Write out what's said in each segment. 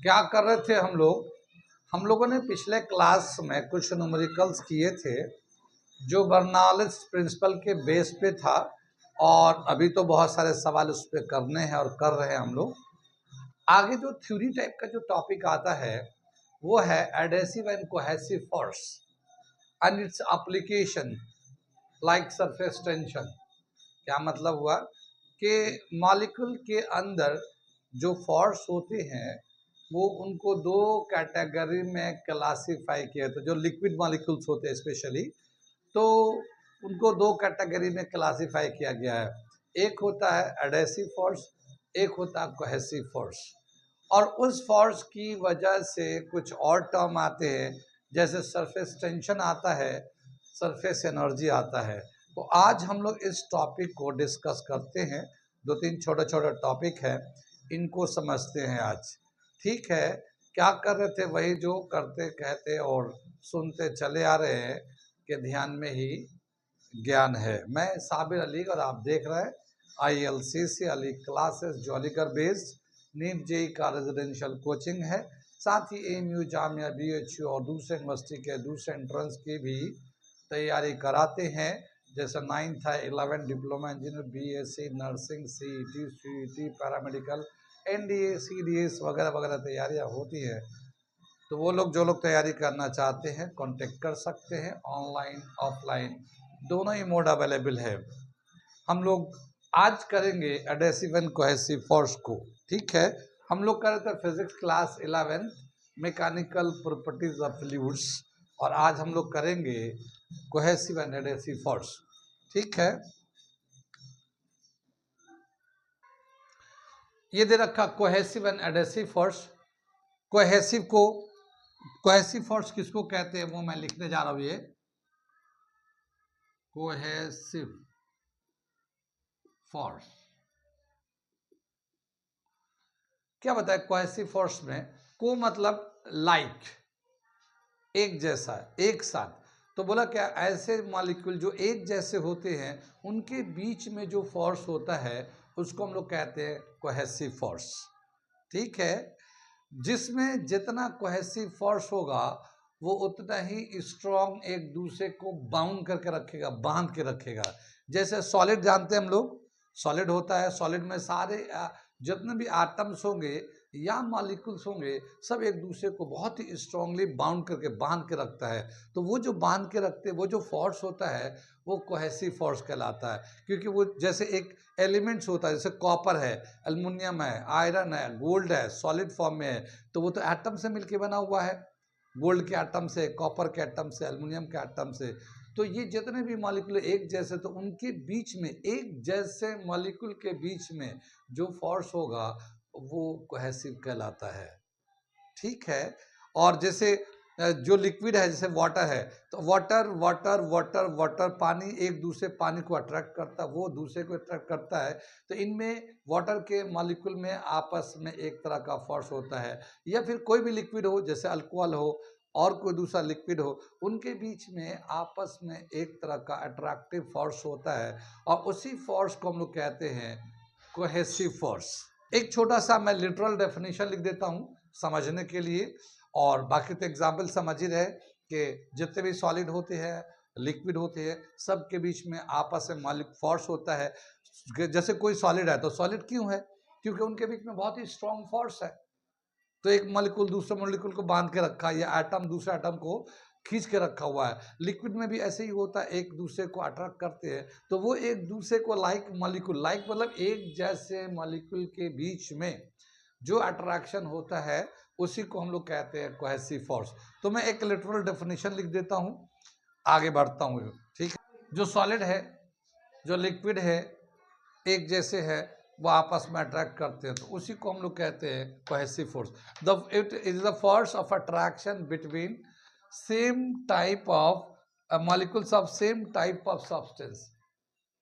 क्या कर रहे थे हम लोगों ने पिछले क्लास में कुछ न्यूमेरिकल्स किए थे जो बर्नौलिस प्रिंसिपल के बेस पे था, और अभी तो बहुत सारे सवाल उस पर करने हैं और कर रहे हैं हम लोग। आगे जो थ्योरी टाइप का जो टॉपिक आता है वो है adhesive and cohesive force and its application like surface tension. क्या मतलब हुआ कि मॉलिक्यूल के अंदर जो फोर्स होते हैं वो उनको दो कैटेगरी में क्लासिफाई किया था। जो लिक्विड मॉलिक्यूल्स होते हैं स्पेशली, तो उनको दो कैटेगरी में क्लासिफाई किया गया है। एक होता है एडहेसिव फोर्स, एक होता है कोहेसिव फोर्स। और उस फोर्स की वजह से कुछ और टर्म आते हैं, जैसे सरफेस टेंशन आता है, सरफेस एनर्जी आता है। तो आज हम लोग इस टॉपिक को डिस्कस करते हैं। दो तीन छोटे छोटे टॉपिक है, इनको समझते हैं आज। ठीक है, क्या कर रहे थे वही जो करते कहते और सुनते चले आ रहे हैं कि ध्यान में ही ज्ञान है। मैं साबिर अली और आप देख रहे हैं ILCC अली क्लासेस, जो अलीगढ़ बेस्ड नीट जेई का रेजिडेंशियल कोचिंग है। साथ ही AMU, जामिया, BHU और दूसरे यूनिवर्सिटी के दूसरे एंट्रेंस की भी तैयारी कराते हैं, जैसे 9th है, 11th diploma engineer, BSc nursing, CET, CET, paramedical, NDA, CDS वगैरह वगैरह तैयारियां होती है। तो वो लोग जो लोग तैयारी करना चाहते हैं कांटेक्ट कर सकते हैं। ऑनलाइन ऑफलाइन दोनों ही मोड अवेलेबल है। हम लोग आज करेंगे एडहेसिव एंड कोहेसिव फोर्स को। ठीक है, हम लोग कर रहे थे physics class 11 mechanical properties of fluids, और आज हम लोग करेंगे कोहेसिव एंड एडहेसिव फोर्स। ठीक है, ये दे रखा cohesive and adhesive force. Cohesive force किसको कहते हैं वो मैं लिखने जा रहा हूं। ये कोहेसिव फोर्स क्या बताए? कोहेसिव फोर्स में को मतलब लाइक, एक जैसा, एक साथ। तो बोला क्या, ऐसे मॉलिक्यूल जो एक जैसे होते हैं उनके बीच में जो फोर्स होता है उसको हम लोग कहते हैं कोहेसिव फोर्स। ठीक है, जिसमें जितना कोहेसिव फोर्स होगा वो उतना ही स्ट्रॉन्ग एक दूसरे को बाउंड करके रखेगा, बांध के रखेगा। जैसे सॉलिड जानते हैं हम लोग, सॉलिड होता है, सॉलिड में सारे जितने भी आटम्स होंगे या मॉलिक्यूल्स होंगे सब एक दूसरे को बहुत ही स्ट्रांगली बाउंड करके बांध के रखता है। तो वो जो बांध के रखते हैं वो जो फोर्स होता है वो कोहेसिव फोर्स कहलाता है। क्योंकि वो जैसे एक एलिमेंट्स होता है, जैसे कॉपर है, एल्युमिनियम है, आयरन है, गोल्ड है, सॉलिड फॉर्म में है, तो वो तो एटम से मिलके बना हुआ है। गोल्ड के एटम से, कॉपर के एटम से, एल्युमिनियम के एटम से। तो ये जितने भी मॉलिक्यूल एक जैसे, तो उनके बीच में, एक जैसे मॉलिक्यूल के बीच में जो फोर्स होगा वो कोहेसिव कहलाता है। ठीक है, और जैसे जो लिक्विड है, जैसे वाटर है, तो वाटर वाटर वाटर वाटर पानी एक दूसरे पानी को अट्रैक्ट करता है, वो दूसरे को अट्रैक्ट करता है। तो इनमें वाटर के मॉलिक्यूल में आपस में एक तरह का फोर्स होता है। या फिर कोई भी लिक्विड हो, जैसे अल्कोहल हो और कोई दूसरा लिक्विड हो, उनके बीच में आपस में एक तरह का अट्रैक्टिव फोर्स होता है, और उसी फोर्स को हम लोग कहते हैं कोहेसिव फोर्स। एक छोटा सा मैं लिटरल डेफिनेशन लिख देता हूँ समझने के लिए, और बाकी तो एग्जाम्पल समझ ही रहे कि जितने भी सॉलिड होते हैं, लिक्विड होते हैं, सब के बीच में आपस में मालिक फोर्स होता है। जैसे कोई सॉलिड है तो सॉलिड क्यों है? क्योंकि उनके बीच में बहुत ही स्ट्रॉन्ग फोर्स है। तो एक मॉलिक्यूल दूसरे मॉलिक्यूल को बांध के रखा है, या एटम दूसरे एटम को खींच के रखा हुआ है। लिक्विड में भी ऐसे ही होता है, एक दूसरे को अट्रैक्ट करते हैं। तो वो एक दूसरे को लाइक मॉलिक्यूल, लाइक मतलब एक जैसे मॉलिक्यूल के बीच में जो अट्रैक्शन होता है उसी को हम लोग कहते हैं कोहेसिव फोर्स। तो मैं एक लिटरल डेफिनेशन लिख देता हूँ, आगे बढ़ता हूँ। ठीक है, जो सॉलिड है, जो लिक्विड है, एक जैसे है, वो आपस में अट्रैक्ट करते हैं, तो उसी को हम लोग कहते हैं cohesive force. It is the force of attraction between same type of molecules of same type of substance.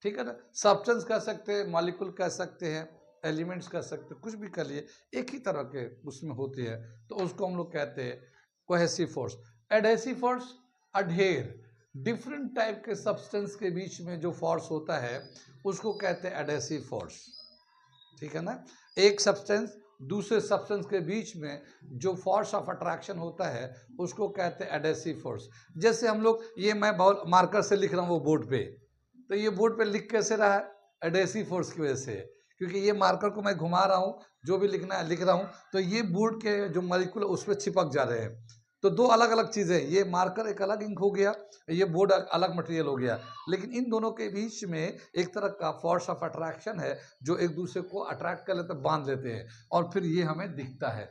ठीक है ना, सब्सटेंस कह सकते हैं, मॉलिक्यूल कह सकते हैं, एलिमेंट्स कह सकते हैं, कुछ भी कर लिए, एक ही तरह के उसमें होती है, तो उसको हम लोग कहते हैं cohesive force. Adhesive force, adhere, different type के सब्सटेंस के बीच में जो फोर्स होता है उसको कहते हैं एडहेसिव फोर्स। ठीक है ना, एक सब्सटेंस दूसरे सब्सटेंस के बीच में जो फोर्स ऑफ अट्रैक्शन होता है उसको कहते हैं एडेसिव फोर्स। जैसे हम लोग, ये मैं मार्कर से लिख रहा हूँ वो बोर्ड पे, तो ये बोर्ड पे लिख कैसे रहा है? एडेसिव फोर्स की वजह से, क्योंकि ये मार्कर को मैं घुमा रहा हूँ, जो भी लिखना है लिख रहा हूँ, तो ये बोर्ड के जो मॉलिक्यूल उस पर चिपक जा रहे हैं। तो दो अलग अलग चीज़ें, ये मार्कर एक अलग इंक हो गया, ये बोर्ड अलग मटेरियल हो गया, लेकिन इन दोनों के बीच में एक तरह का फोर्स ऑफ अट्रैक्शन है जो एक दूसरे को अट्रैक्ट कर लेते, बांध लेते हैं, और फिर ये हमें दिखता है।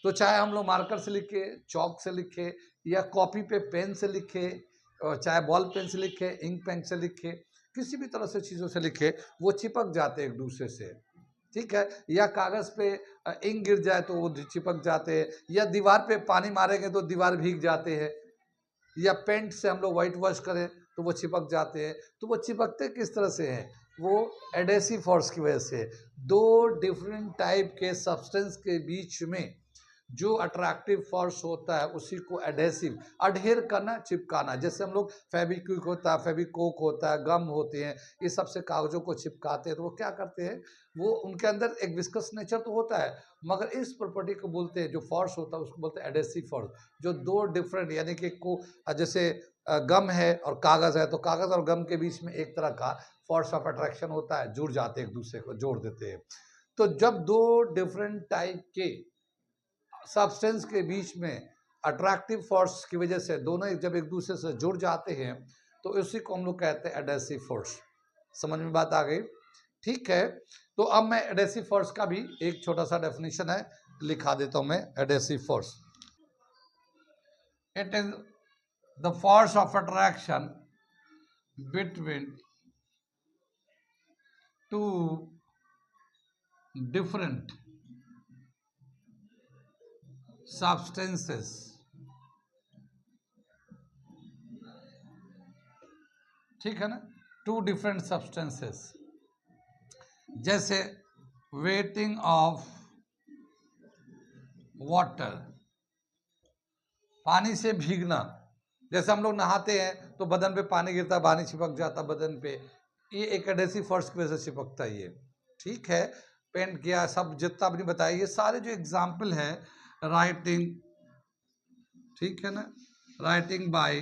तो चाहे हम लोग मार्कर से लिखे, चौक से लिखे, या कॉपी पे पेन से लिखे, चाहे बॉल पेन से लिखे, इंक पेन से लिखे, किसी भी तरह से चीज़ों से लिखे, वो चिपक जाते हैं एक दूसरे से, ठीक है। या कागज़ पे इंक गिर जाए तो वो चिपक जाते हैं, या दीवार पे पानी मारेंगे तो दीवार भीग जाते हैं, या पेंट से हम लोग वाइट वॉश करें तो वो चिपक जाते हैं। तो वो चिपकते किस तरह से हैं? वो एडेसिव फोर्स की वजह से। दो डिफरेंट टाइप के सब्सटेंस के बीच में जो अट्रैक्टिव फोर्स होता है उसी को एडेसिव, अडहेर करना, चिपकाना। जैसे हम लोग फेविक्विक होता है, फेविकोक होता है, गम होते हैं, ये सबसे कागजों को चिपकाते हैं, तो वो क्या करते हैं, वो उनके अंदर एक विस्कस नेचर तो होता है, मगर इस प्रॉपर्टी को बोलते हैं, जो फोर्स होता है उसको बोलते हैं एडेसिव फोर्स। जो दो डिफरेंट, यानी कि को जैसे गम है और कागज़ है, तो कागज़ और गम के बीच में एक तरह का फोर्स ऑफ अट्रैक्शन होता है, जुड़ जाते हैं, एक दूसरे को जोड़ देते हैं। तो जब दो डिफरेंट टाइप के सब्सटेंस के बीच में अट्रैक्टिव फोर्स की वजह से दोनों जब एक दूसरे से जुड़ जाते हैं तो उसी को हम लोग कहते हैं एडेसिव फोर्स। समझ में बात आ गई? ठीक है, तो अब मैं एडेसिव फोर्स का भी एक छोटा सा डेफिनेशन है, लिखा देता हूं मैं। Adhesive force, it is the force of attraction between two different substances ठीक है ना, टू डिफरेंट सब्सटेंसेस। जैसे वेटिंग ऑफ वाटर, पानी से भीगना। जैसे हम लोग नहाते हैं तो बदन पे पानी गिरता है, पानी चिपक जाता बदन पे, ये एक एडेसिव फोर्स की वजह से चिपकता है ये, ठीक है। पेंट किया, सब जितना आपने बताया, ये सारे जो एग्जाम्पल है, राइटिंग, ठीक है ना, राइटिंग बाय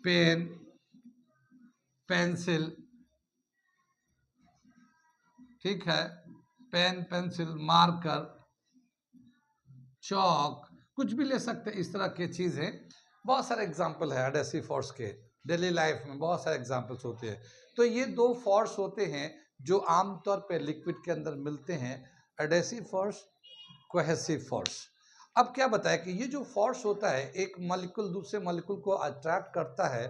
पेन, पेंसिल, ठीक है, पेन, पेंसिल, मार्कर, चौक, कुछ भी ले सकते हैं, इस तरह की चीज़ें। बहुत सारे एग्जाम्पल है एडेसिव फोर्स के, डेली लाइफ में बहुत सारे एग्जाम्पल्स होते हैं। तो ये दो फोर्स होते हैं जो आमतौर पे लिक्विड के अंदर मिलते हैं, एडेसिव फोर्स, कोहेसिव फोर्स। अब क्या बताया कि ये जो फोर्स होता है, एक मॉलिक्यूल दूसरे मॉलिक्यूल को अट्रैक्ट करता है,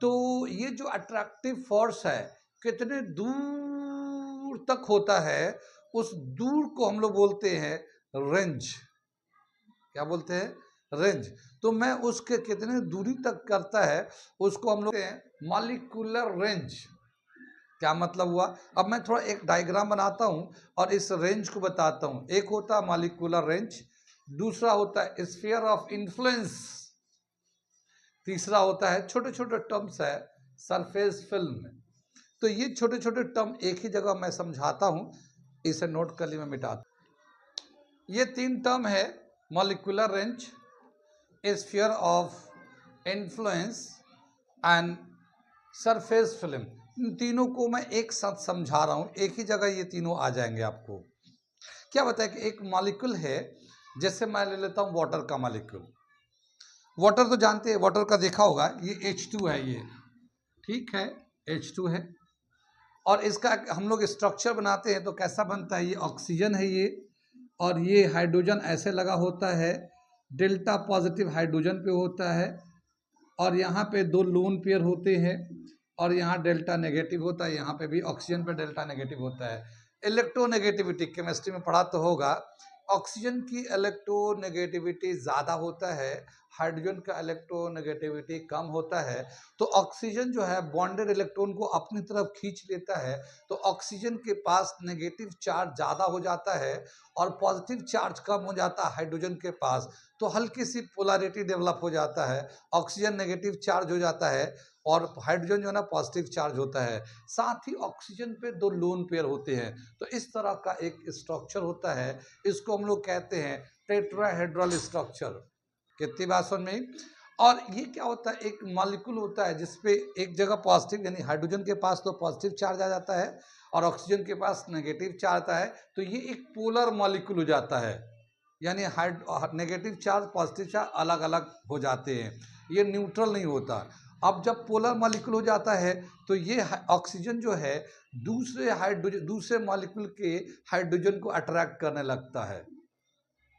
तो ये जो अट्रैक्टिव फोर्स है कितने दूर तक होता है, उस दूर को हम लोग बोलते हैं रेंज। क्या बोलते हैं? रेंज। तो मैं उसके कितने दूरी तक करता है उसको हम लोग कहते हैं मॉलिक्यूलर रेंज। क्या मतलब हुआ? अब मैं थोड़ा एक डायग्राम बनाता हूं और इस रेंज को बताता हूं। एक होता है मॉलिक्यूलर रेंज, दूसरा होता है स्फीयर ऑफ इन्फ्लुएंस, तीसरा होता है, छोटे छोटे टर्म्स है, सरफेस फिल्म। तो ये छोटे छोटे टर्म एक ही जगह मैं समझाता हूं, इसे नोट कर ली, मैं मिटाता। ये तीन टर्म है, molecular range, sphere of influence and surface film. इन तीनों को मैं एक साथ समझा रहा हूं, एक ही जगह ये तीनों आ जाएंगे आपको। क्या बताया कि एक मॉलिक्यूल है, जैसे मैं ले लेता हूं वाटर का मॉलिक्यूल। वाटर तो जानते हैं, वाटर का देखा होगा, ये H2 है ये, ठीक है, H2 है। और इसका हम लोग स्ट्रक्चर बनाते हैं तो कैसा बनता है, ये ऑक्सीजन है ये, और ये हाइड्रोजन ऐसे लगा होता है, डेल्टा पॉजिटिव हाइड्रोजन पे होता है, और यहाँ पे दो लोन पेयर होते हैं, और यहाँ डेल्टा नेगेटिव होता है, यहाँ पे भी ऑक्सीजन पे डेल्टा नेगेटिव होता है। इलेक्ट्रोनेगेटिविटी केमिस्ट्री में पढ़ा तो होगा, ऑक्सीजन की इलेक्ट्रोनेगेटिविटी ज़्यादा होता है, हाइड्रोजन का इलेक्ट्रोनेगेटिविटी कम होता है, तो ऑक्सीजन जो है बॉन्डेड इलेक्ट्रॉन को अपनी तरफ खींच लेता है, तो ऑक्सीजन के पास नेगेटिव चार्ज ज़्यादा हो जाता है और पॉजिटिव चार्ज कम हो जाता है हाइड्रोजन के पास, तो हल्की सी पोलैरिटी डेवलप हो जाता है, ऑक्सीजन नेगेटिव चार्ज हो जाता है और हाइड्रोजन जो है ना पॉजिटिव चार्ज होता है। साथ ही ऑक्सीजन पे 2 लोन पेयर होते हैं, तो इस तरह का एक स्ट्रक्चर होता है, इसको हम लोग कहते हैं टेट्राहेड्रल स्ट्रक्चर। कितनी बात समझ में आई? और ये क्या होता है, एक मॉलिक्यूल होता है जिसपे एक जगह पॉजिटिव यानी हाइड्रोजन के पास तो पॉजिटिव चार्ज आ जाता है और ऑक्सीजन के पास नेगेटिव चार्ज आता है, तो ये एक पोलर मॉलिक्यूल हो जाता है, यानी नेगेटिव चार्ज पॉजिटिव चार्ज अलग अलग हो जाते हैं, ये न्यूट्रल नहीं होता। अब जब पोलर मॉलिक्यूल हो जाता है तो ये ऑक्सीजन जो है दूसरे मॉलिक्यूल के हाइड्रोजन को अट्रैक्ट करने लगता है,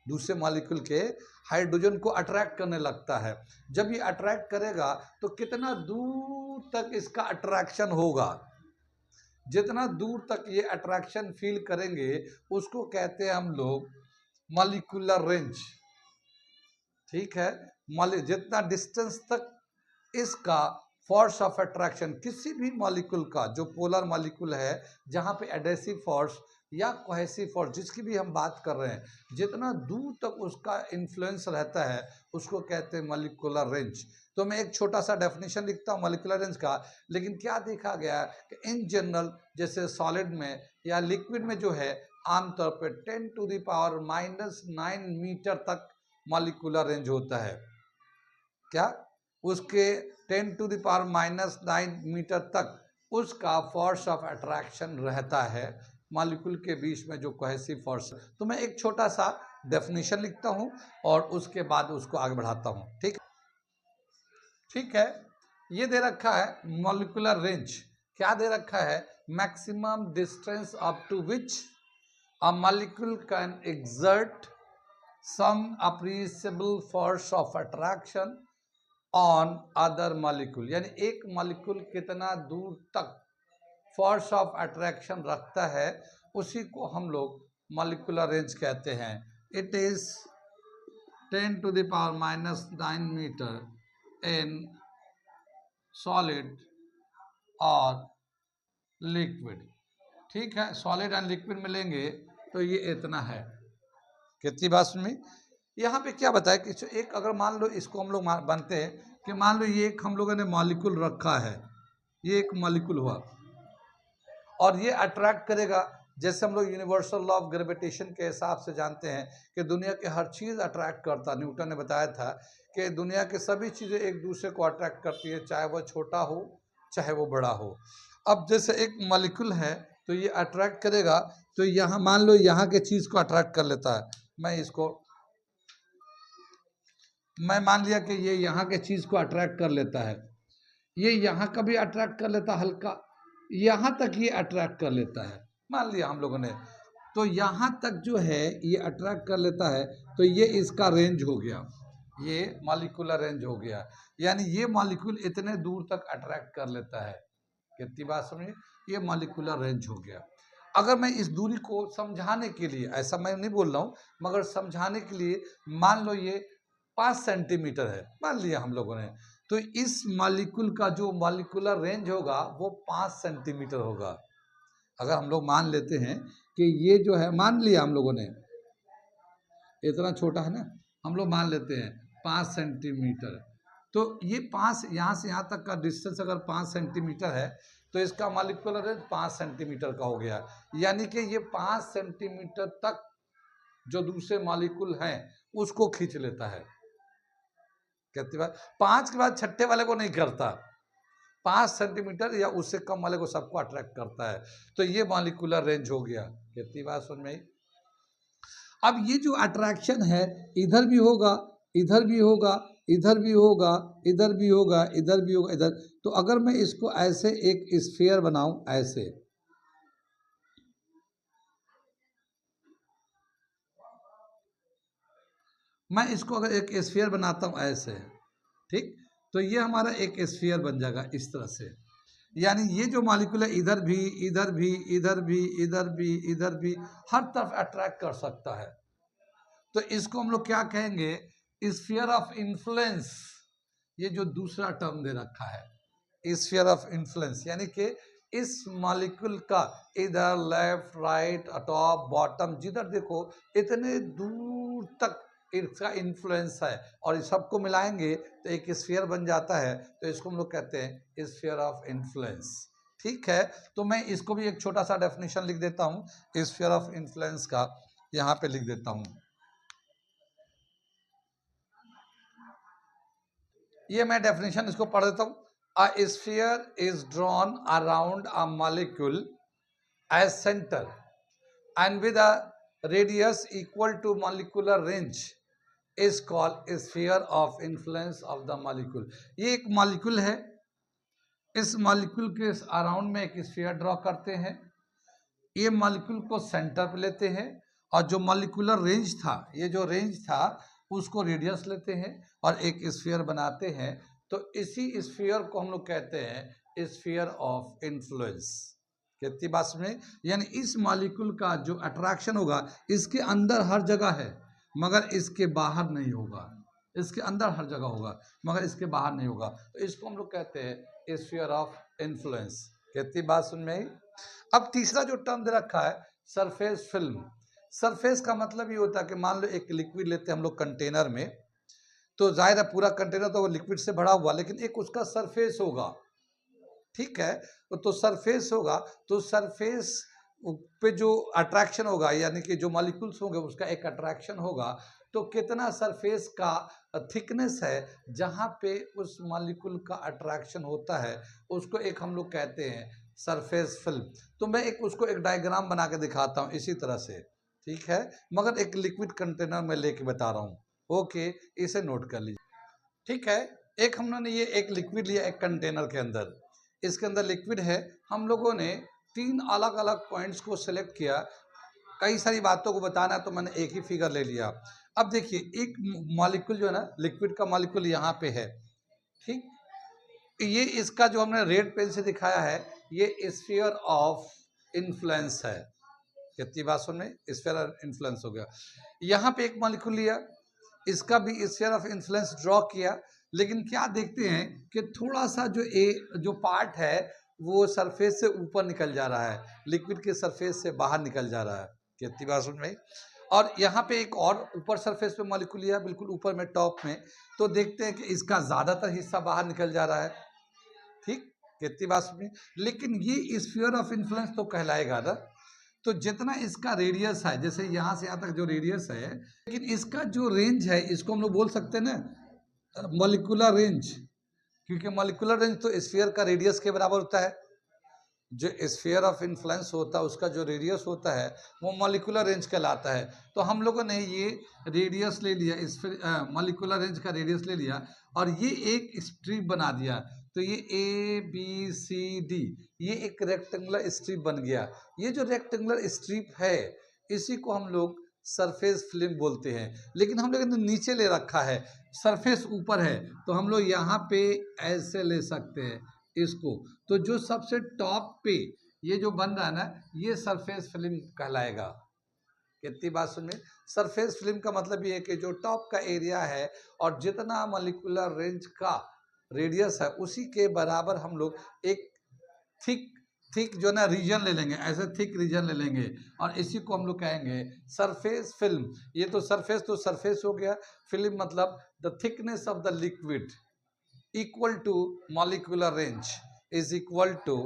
दूसरे मॉलिक्यूल के हाइड्रोजन को अट्रैक्ट करने लगता है। जब ये अट्रैक्ट करेगा तो कितना दूर तक इसका अट्रैक्शन होगा, जितना दूर तक ये अट्रैक्शन फील करेंगे उसको कहते हैं हम लोग मॉलिक्यूलर रेंज। ठीक है, जितना डिस्टेंस तक इसका फोर्स ऑफ अट्रैक्शन किसी भी मॉलिक्यूल का, जो पोलर मॉलिक्यूल है जहाँ पे एडेसिव फोर्स या कोहेसिव फोर्स जिसकी भी हम बात कर रहे हैं, जितना दूर तक उसका इन्फ्लुएंस रहता है उसको कहते हैं मॉलिक्यूलर रेंज। तो मैं एक छोटा सा डेफिनेशन लिखता हूँ मॉलिक्यूलर रेंज का, लेकिन क्या देखा गया कि इन जनरल जैसे सॉलिड में या लिक्विड में जो है आमतौर पर 10⁻⁻⁹ मीटर तक मॉलिक्यूलर रेंज होता है। क्या उसके 10⁻⁹ मीटर तक उसका फोर्स ऑफ अट्रैक्शन रहता है मॉलिक्यूल के बीच में, जो कोहेसिव फोर्स। तो मैं एक छोटा सा डेफिनेशन लिखता हूं और उसके बाद उसको आगे बढ़ाता हूं। ठीक है, ये दे रखा है मॉलिक्यूलर रेंज। क्या दे रखा है? Maximum distance up to which a molecule can exert some appreciable force of attraction on other molecule, यानी एक मॉलिक्यूल कितना दूर तक फोर्स ऑफ अट्रैक्शन रखता है उसी को हम लोग मॉलिक्यूलर रेंज कहते हैं। It is 10⁻⁹ metre in solid और लिक्विड। ठीक है, सॉलिड एंड लिक्विड में लेंगे तो ये इतना है। कितनी बात सुनी? यहाँ पे क्या बताया कि एक अगर मान लो इसको हम लोग बनते हैं कि मान लो ये एक हम लोगों ने मॉलिक्यूल रखा है, ये एक मॉलिक्यूल हुआ और ये अट्रैक्ट करेगा। जैसे हम लोग यूनिवर्सल लॉ ऑफ ग्रेविटेशन के हिसाब से जानते हैं कि दुनिया के हर चीज़ अट्रैक्ट करता, न्यूटन ने बताया था कि दुनिया के सभी चीज़ें एक दूसरे को अट्रैक्ट करती है, चाहे वो छोटा हो चाहे वो बड़ा हो। अब जैसे एक मॉलिक्यूल है तो ये अट्रैक्ट करेगा, तो यहाँ मान लो यहाँ के चीज़ को अट्रैक्ट कर लेता है। मैं मान लिया कि ये यहाँ के चीज़ को अट्रैक्ट कर लेता है, ये यहाँ का भी अट्रैक्ट कर लेता है, हल्का यहाँ तक ये अट्रैक्ट कर लेता है, मान लिया हम लोगों ने। तो यहाँ तक जो है ये अट्रैक्ट कर लेता है, तो ये इसका रेंज हो गया, ये मॉलिक्यूलर रेंज हो गया, यानी ये मॉलिक्यूल इतने दूर तक अट्रैक्ट कर लेता है। कितनी बात समझिए, ये मॉलिक्यूलर रेंज हो गया। अगर मैं इस दूरी को समझाने के लिए, ऐसा मैं नहीं बोल रहा हूँ, मगर समझाने के लिए मान लो ये 5 सेंटीमीटर है, मान लिया हम लोगों ने, तो इस मॉलिक्यूल का जो मॉलिक्यूलर रेंज होगा वो 5 सेंटीमीटर होगा। अगर हम लोग मान लेते हैं कि ये जो है, मान लिया हम लोगों ने, इतना छोटा है ना, हम लोग मान लेते हैं 5 सेंटीमीटर, तो ये 5 यहाँ से यहाँ तक का डिस्टेंस अगर 5 सेंटीमीटर है तो इसका मॉलिक्यूलर रेंज 5 सेंटीमीटर का हो गया। यानी कि ये 5 सेंटीमीटर तक जो दूसरे मॉलिक्यूल हैं उसको खींच लेता है। कितनी बार? 5 के बाद छठे वाले को नहीं करता, 5 सेंटीमीटर या उससे कम वाले को सबको अट्रैक्ट करता है, तो ये मॉलिक्यूलर रेंज हो गया। कितनी बात समझ में आई? अब ये जो अट्रैक्शन है इधर भी होगा, इधर भी होगा, इधर भी होगा, इधर भी होगा, इधर भी होगा, इधर। तो अगर मैं इसको ऐसे एक स्फीयर बनाऊं, ऐसे मैं इसको अगर एक स्फीयर बनाता हूं ऐसे, ठीक, तो ये हमारा एक स्फीयर बन जाएगा इस तरह से। यानी ये जो मॉलिक्यूल है इधर भी, इधर भी, इधर भी, इधर भी, इधर भी, हर तरफ अट्रैक्ट कर सकता है। तो इसको हम लोग क्या कहेंगे स्फीयर ऑफ इन्फ्लुएंस, ये जो दूसरा टर्म दे रखा है स्फीयर ऑफ इन्फ्लुएंस, यानी कि इस मॉलिक्यूल का इधर लेफ्ट राइट टॉप बॉटम जिधर देखो इतने दूर तक इसका इन्फ्लुएंस है, और इस सबको मिलाएंगे तो एक स्फीयर बन जाता है, तो इसको हम लोग कहते हैं स्फीयर ऑफ इन्फ्लुएंस। ठीक है, तो मैं इसको भी एक छोटा सा डेफिनेशन लिख देता हूँ स्फीयर ऑफ इन्फ्लुएंस का, यहाँ पे लिख देता हूँ। ये मैं डेफिनेशन इसको पढ़ देता हूँ। A sphere is drawn around a molecule as centre and with a radius equal to molecular range is called sphere of influence of the molecule. ये एक मॉलिक्यूल है, इस मॉलिक्यूल के अराउंड में एक स्फीयर ड्रॉ करते हैं, ये मॉलिक्यूल को सेंटर पे लेते हैं, और जो मॉलिक्यूलर रेंज था, ये जो रेंज था उसको रेडियस लेते हैं और एक स्फीयर बनाते हैं। तो इसी स्फीयर को हम लोग कहते हैं स्फीयर ऑफ इन्फ्लुएंस। कितनी बात में, यानी इस मॉलिक्यूल का जो अट्रैक्शन होगा इसके अंदर हर जगह है मगर इसके बाहर नहीं होगा, इसके अंदर हर जगह होगा मगर इसके बाहर नहीं होगा, तो इसको हम लोग कहते हैं स्फीयर ऑफ इन्फ्लुएंस। कितनी बात सुन में आई। अब तीसरा जो टर्म दे रखा है सरफेस फिल्म। सरफेस का मतलब ये होता है कि मान लो एक लिक्विड लेते हैं हम लोग कंटेनर में, तो जाहिर है पूरा कंटेनर तो वो लिक्विड से भरा हुआ, लेकिन एक उसका सरफेस होगा, ठीक है, तो सरफेस होगा, तो सरफेस पे जो अट्रैक्शन होगा यानी कि जो मॉलिक्यूल्स होंगे उसका एक अट्रैक्शन होगा, तो कितना सरफेस का थिकनेस है जहाँ पे उस मॉलिक्यूल का अट्रैक्शन होता है उसको एक हम लोग कहते हैं सरफेस फिल्म। तो मैं एक उसको एक डायग्राम बना के दिखाता हूँ इसी तरह से, ठीक है, मगर एक लिक्विड कंटेनर में लेके बता रहा हूँ। ओके, इसे नोट कर लीजिए। ठीक है, एक हमने ये एक लिक्विड लिया एक कंटेनर के अंदर, इसके अंदर लिक्विड है, हम लोगों ने 3 अलग अलग पॉइंट्स को सिलेक्ट किया, कई सारी बातों को बताना है तो मैंने एक ही फिगर ले लिया। अब देखिए एक मॉलिक्यूल जो है ना, लिक्विड का मॉलिक्यूल यहाँ पे है, ठीक, ये इसका जो हमने रेड पेन से दिखाया है ये स्फीयर ऑफ इन्फ्लुएंस है। कितनी बात सुन में, स्फीयर ऑफ इन्फ्लुएंस हो गया। यहाँ पे एक मॉलिक्यूल लिया, इसका भी स्फीयर ऑफ इन्फ्लुएंस ड्रॉ किया, लेकिन क्या देखते हैं कि थोड़ा सा जो पार्ट है वो सरफेस से ऊपर निकल जा रहा है, लिक्विड के सरफेस से बाहर निकल जा रहा है। कितनी बात सुन में। और यहाँ पे एक और ऊपर सरफेस पे मॉलिक्यूल लिया, बिल्कुल ऊपर में टॉप में, तो देखते हैं कि इसका ज़्यादातर हिस्सा बाहर निकल जा रहा है, ठीक, कितनी बात सुन। लेकिन ये स्फीयर ऑफ इन्फ्लुएंस तो कहलाएगा ना, तो जितना इसका रेडियस है, जैसे यहाँ से यहाँ तक जो रेडियस है, लेकिन इसका जो रेंज है इसको हम लोग बोल सकते हैं ना मॉलिक्यूलर रेंज, क्योंकि मॉलिक्यूलर रेंज तो स्फीयर का रेडियस के बराबर होता है। जो स्फीयर ऑफ इन्फ्लुएंस होता है उसका जो रेडियस होता है वो मॉलिक्यूलर रेंज कहलाता है। तो हम लोगों ने ये रेडियस ले लिया, इस मॉलिक्यूलर रेंज का रेडियस ले लिया और ये एक स्ट्रिप बना दिया, तो ये ABCD ये एक रेक्टेंगुलर स्ट्रिप बन गया। ये जो रेक्टेंगुलर स्ट्रिप है इसी को हम लोग सरफेस फिल्म बोलते हैं, लेकिन हम लोग ने नीचे ले रखा है, सरफेस ऊपर है, तो हम लोग यहाँ पे ऐसे ले सकते हैं इसको। तो जो सबसे टॉप पे ये जो बन रहा है ना ये सरफेस फिल्म कहलाएगा। कितनी बात सुनिए, सरफेस फिल्म का मतलब ये है कि जो टॉप का एरिया है और जितना मॉलिक्यूलर रेंज का रेडियस है उसी के बराबर हम लोग एक थिक जो ना रीजन ले लेंगे, ऐसे थिक रीजन ले लेंगे और इसी को हम लोग कहेंगे सरफेस फिल्म। ये तो सरफेस हो गया, फिल्म मतलब the thickness of the liquid equal to molecular range is equal to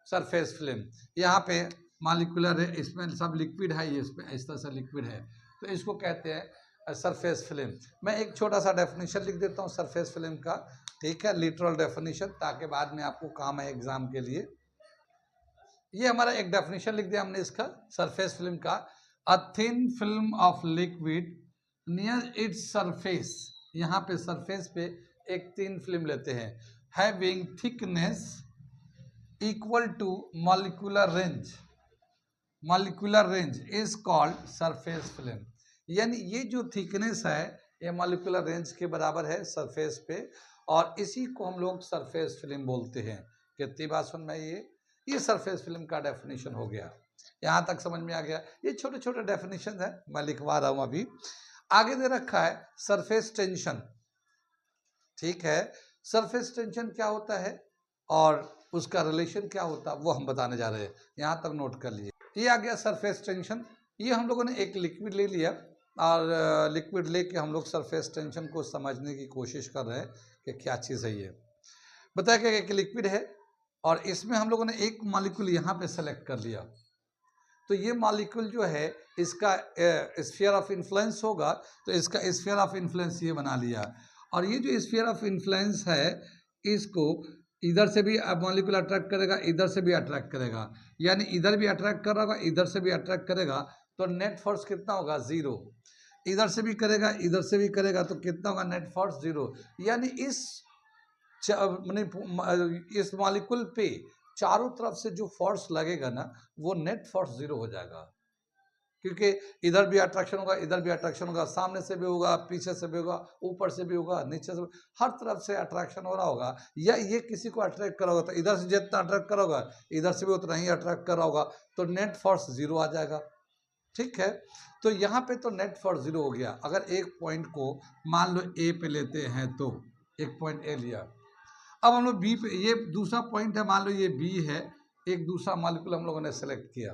surface film. यहाँ पे मॉलिक्यूलर, इसमें सब लिक्विड है, ये इसमें इस तरह से लिक्विड है, तो इसको कहते हैं सरफेस फिल्म। मैं एक छोटा सा डेफिनेशन लिख देता हूँ सरफेस फिल्म का, ठीक है, लिटरल डेफिनेशन, ताकि बाद में आपको काम है एग्जाम के लिए। ये हमारा एक डेफिनेशन लिख दिया हमने इसका सरफेस फिल्म का, a thin film of liquid near its surface, यहाँ पे सरफेस पे एक थिन फिल्म लेते हैं, having thickness equal to molecular range is called surface film. यानी ये जो थिकनेस है ये मॉलिक्यूलर रेंज के बराबर है सरफेस पे, और इसी को हम लोग सरफेस फिल्म बोलते हैं। कितनी बात सुन में, ये सरफेस फिल्म का डेफिनेशन हो गया। यहाँ तक समझ में आ गया। ये छोटे छोटे डेफिनेशन है मैं लिखवा रहा हूँ अभी। आगे दे रखा है सरफेस टेंशन, ठीक है। सरफेस टेंशन क्या होता है और उसका रिलेशन क्या होता है वो हम बताने जा रहे हैं, यहाँ तक नोट कर लीजिए। ये आ गया सरफेस टेंशन। ये हम लोगों ने एक लिक्विड ले लिया और लिक्विड लेके हम लोग सरफेस टेंशन को समझने की कोशिश कर रहे हैं कि क्या चीज़ है ये। बताया क्या एक लिक्विड है और इसमें हम लोगों ने एक मॉलिक्यूल यहाँ पे सेलेक्ट कर लिया। तो ये मॉलिक्यूल जो है इसका स्फीयर ऑफ इन्फ्लुएंस होगा, तो इसका स्फीयर ऑफ इन्फ्लुएंस ये बना लिया। और ये जो स्फीयर ऑफ इन्फ्लुएंस है इसको इधर से भी मॉलिक्यूल अट्रैक्ट करेगा, इधर से भी अट्रैक्ट करेगा, यानी इधर भी अट्रैक्ट कर रहा होगा, इधर से भी अट्रैक्ट करेगा, तो नेट फोर्स कितना होगा? 0। इधर से भी करेगा, इधर से भी करेगा, तो कितना होगा? Net force 0। यानी इस मॉलिक्यूल पे चारों तरफ से जो फोर्स लगेगा ना वो नेट फोर्स 0 हो जाएगा, क्योंकि इधर भी अट्रैक्शन होगा, इधर भी अट्रैक्शन होगा, सामने से भी होगा, पीछे से भी होगा, ऊपर से भी होगा, नीचे से, हर तरफ से अट्रैक्शन हो रहा होगा। या ये किसी को अट्रैक्ट करा होगा तो इधर से जितना अट्रैक्ट करा होगा इधर से भी उतना ही अट्रैक्ट करा होगा, तो नेट फोर्स 0 आ जाएगा, ठीक है। तो यहाँ पे तो नेट फोर्स 0 हो गया। अगर एक पॉइंट को मान लो ए पे लेते हैं, तो एक पॉइंट ए लिया, अब हम लोग बी पे, ये दूसरा पॉइंट है, मान लो ये बी है, एक दूसरा मॉलिक्यूल हम लोगों ने सेलेक्ट किया,